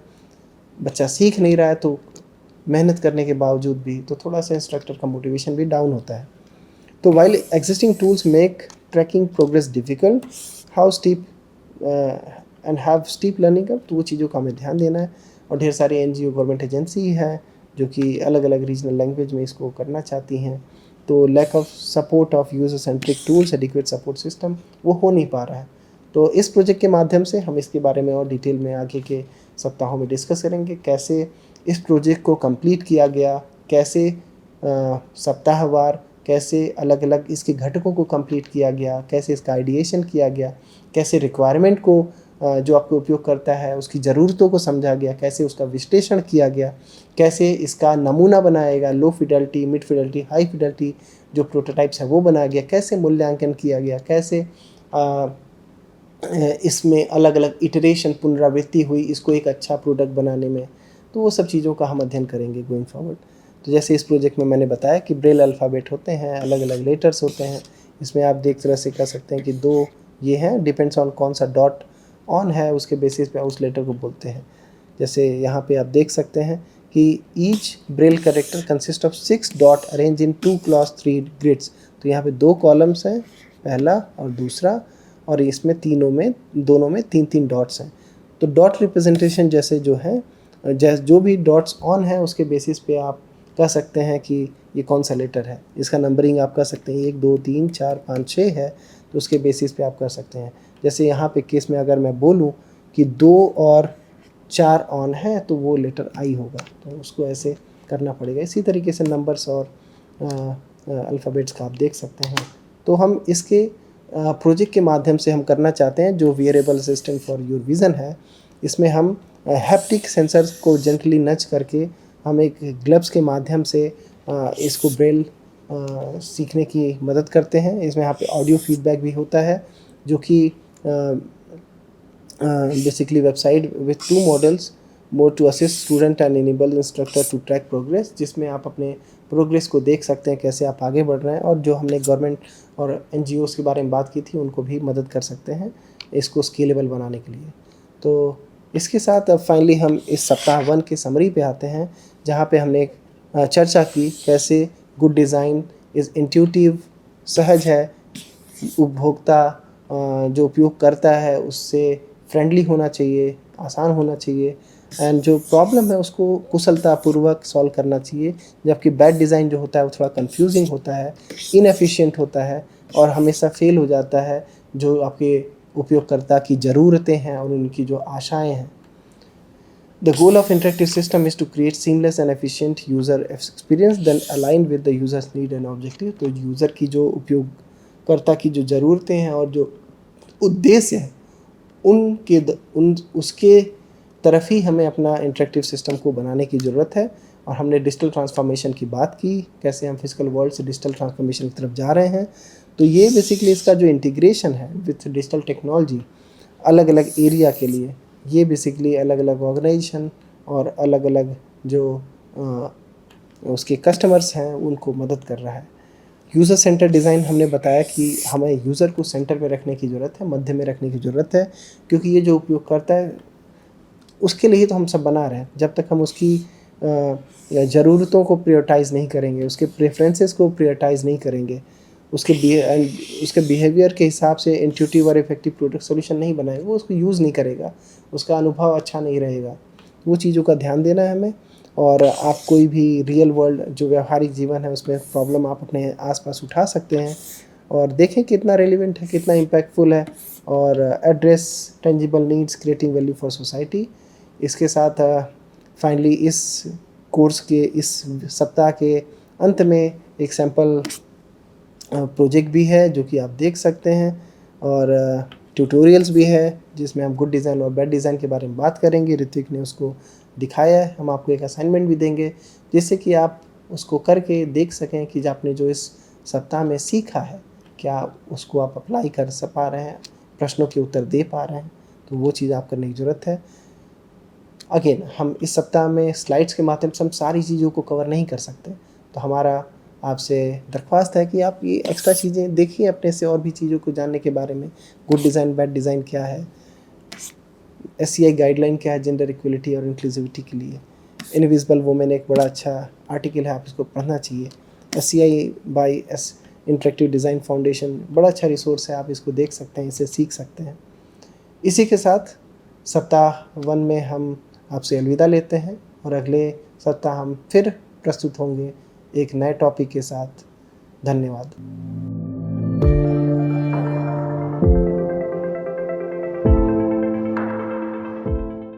बच्चा सीख नहीं रहा है तो मेहनत करने के बावजूद भी तो थोड़ा सा इंस्ट्रक्टर का मोटिवेशन भी डाउन होता है। तो while existing tools make tracking progress difficult, how steep and have steep learning curve, तो वो चीज़ों का हमें ध्यान देना है। और ढेर सारी एनजीओ गवर्नमेंट एजेंसी है जो कि अलग अलग रीजनल लैंग्वेज में इसको करना चाहती हैं, तो lack of support of user centric tools, adequate support system, वो हो नहीं पा रहा है। तो इस प्रोजेक्ट के माध्यम से हम इसके बारे में और डिटेल में आगे के सप्ताहों में डिस्कस करेंगे, कैसे इस प्रोजेक्ट को कंप्लीट किया गया, कैसे सप्ताहवार, कैसे अलग अलग इसके घटकों को कंप्लीट किया गया, कैसे इसका आइडिएशन किया गया, कैसे रिक्वायरमेंट को जो आपको उपयोग करता है उसकी ज़रूरतों को समझा गया, कैसे उसका विश्लेषण किया गया, कैसे इसका नमूना बनाया गया, low fidelity, mid fidelity, high fidelity जो प्रोटोटाइप्स है वो बनाया गया, कैसे मूल्यांकन किया गया, कैसे इसमें अलग अलग इटरेशन पुनरावृत्ति हुई इसको एक अच्छा प्रोडक्ट बनाने में। तो वो सब चीज़ों का हम अध्ययन करेंगे गोइंग फॉरवर्ड। तो जैसे इस प्रोजेक्ट में मैंने बताया कि ब्रेल अल्फ़ाबेट होते हैं, अलग अलग लेटर्स होते हैं, इसमें आप देख तरह से कह सकते हैं कि दो ये हैं, डिपेंड्स ऑन कौन सा डॉट ऑन है उसके बेसिस पे उस लेटर को बोलते हैं। जैसे यहाँ पे आप देख सकते हैं कि each braille character consist of 6 dot arrange in 2 cross 3 grids. तो यहाँ पे 2 कॉलम्स हैं, पहला और दूसरा, और इसमें दोनों में 3-3 डॉट्स हैं। तो डॉट रिप्रेजेंटेशन जैसे जो है, जो भी डॉट्स ऑन है उसके बेसिस पे आप कह सकते हैं कि ये कौन सा लेटर है। इसका नंबरिंग आप कह सकते हैं 1 2 3 4 5 6 है, तो उसके बेसिस पे आप कर सकते हैं। जैसे यहाँ पे केस में अगर मैं बोलूँ कि 2 और 4 ऑन है तो वो लेटर आई होगा, तो उसको ऐसे करना पड़ेगा। इसी तरीके से नंबर्स और अल्फ़ाबेट्स का आप देख सकते हैं। तो हम इसके प्रोजेक्ट के माध्यम से हम करना चाहते हैं जो wearable assistant for your vision है। इसमें हम हैप्टिक सेंसर्स को जेंटली नच करके हम एक ग्लव्स के माध्यम से इसको ब्रेल सीखने की मदद करते हैं। इसमें यहाँ पे ऑडियो फीडबैक भी होता है जो कि basically website with 2 models more to assist student and enable instructor to track progress, जिसमें आप अपने प्रोग्रेस को देख सकते हैं कैसे आप आगे बढ़ रहे हैं, और जो हमने गवर्नमेंट और एनजीओज़ के बारे में बात की थी उनको भी मदद कर सकते हैं इसको स्केलेबल बनाने के लिए। तो इसके साथ अब फाइनली हम इस सप्ताह 1 के समरी पे आते हैं, जहाँ पे हमने चर्चा की कैसे गुड डिज़ाइन इज़ इंट्यूटिव, सहज है, उपभोक्ता जो उपयोग करता है उससे फ्रेंडली होना चाहिए, आसान होना चाहिए, एंड जो प्रॉब्लम है उसको कुशलतापूर्वक सॉल्व करना चाहिए। जबकि बैड डिज़ाइन जो होता है वो थोड़ा कंफ्यूजिंग होता है, इनएफिशिएंट होता है और हमेशा फेल हो जाता है जो आपके उपयोगकर्ता की ज़रूरतें हैं और उनकी जो आशाएं हैं। The goal of interactive system is to create seamless and efficient user experience then aligned with the user's need and objective। तो यूज़र की जो उपयोगकर्ता की जो ज़रूरतें हैं और जो उद्देश्य है उसके तरफ ही हमें अपना इंटरेक्टिव सिस्टम को बनाने की ज़रूरत है। और हमने डिजिटल ट्रांसफॉर्मेशन की बात की, कैसे हम फिजिकल वर्ल्ड से डिजिटल ट्रांसफॉर्मेशन की तरफ जा रहे हैं। तो ये बेसिकली इसका जो इंटीग्रेशन है विथ डिजिटल टेक्नोलॉजी अलग अलग एरिया के लिए, ये बेसिकली अलग अलग ऑर्गेनाइजेशन और अलग अलग जो उसके कस्टमर्स हैं उनको मदद कर रहा है। यूज़र सेंटर डिज़ाइन हमने बताया कि हमें यूज़र को सेंटर में रखने की ज़रूरत है, मध्य में रखने की ज़रूरत है, क्योंकि ये जो उपयोगकर्ता है उसके लिए ही तो हम सब बना रहे हैं। जब तक हम उसकी ज़रूरतों को प्रायोरिटाइज़ नहीं करेंगे, उसके प्रेफ़रेंसेस को प्रायोरिटाइज़ नहीं करेंगे, उसके बिहेवियर के हिसाब से इंट्यूटिव और इफ़ेक्टिव प्रोडक्ट सॉल्यूशन नहीं बनाएंगे, वो उसको यूज़ नहीं करेगा, उसका अनुभव अच्छा नहीं रहेगा। वो चीज़ों का ध्यान देना है हमें। और आप कोई भी रियल वर्ल्ड जो व्यावहारिक जीवन है उसमें प्रॉब्लम आप अपने आस-पास उठा सकते हैं और देखें कितना रेलेवेंट है, कितना इम्पैक्टफुल है, और address tangible needs creating value for society. इसके साथ फाइनली इस कोर्स के इस सप्ताह के अंत में एक सैंपल प्रोजेक्ट भी है जो कि आप देख सकते हैं, और ट्यूटोरियल्स भी है जिसमें हम गुड डिज़ाइन और बैड डिज़ाइन के बारे में बात करेंगे। ऋत्विक ने उसको दिखाया है। हम आपको एक असाइनमेंट भी देंगे जिससे कि आप उसको करके देख सकें कि जो आपने जो इस सप्ताह में सीखा है क्या उसको आप अप्लाई कर पा रहे हैं, प्रश्नों के उत्तर दे पा रहे हैं। तो वो चीज़ आप करने की ज़रूरत है। अगेन हम इस सप्ताह में स्लाइड्स के माध्यम से हम सारी चीज़ों को कवर नहीं कर सकते, तो हमारा आपसे दरख्वास्त है कि आप ये एक्स्ट्रा चीज़ें देखिए अपने से, और भी चीज़ों को जानने के बारे में। गुड डिज़ाइन बैड डिज़ाइन क्या है, SCI गाइडलाइन क्या है जेंडर इक्वलिटी और इंक्लूसिविटी के लिए। इनविजिबल वुमेन एक बड़ा अच्छा आर्टिकल है, आप इसको पढ़ना चाहिए। SCI by interactive design foundation बड़ा अच्छा रिसोर्स है, आप इसको देख सकते हैं, इसे सीख सकते हैं। इसी के साथ सप्ताह 1 में हम आपसे अलविदा लेते हैं और अगले सप्ताह हम फिर प्रस्तुत होंगे एक नए टॉपिक के साथ। धन्यवाद।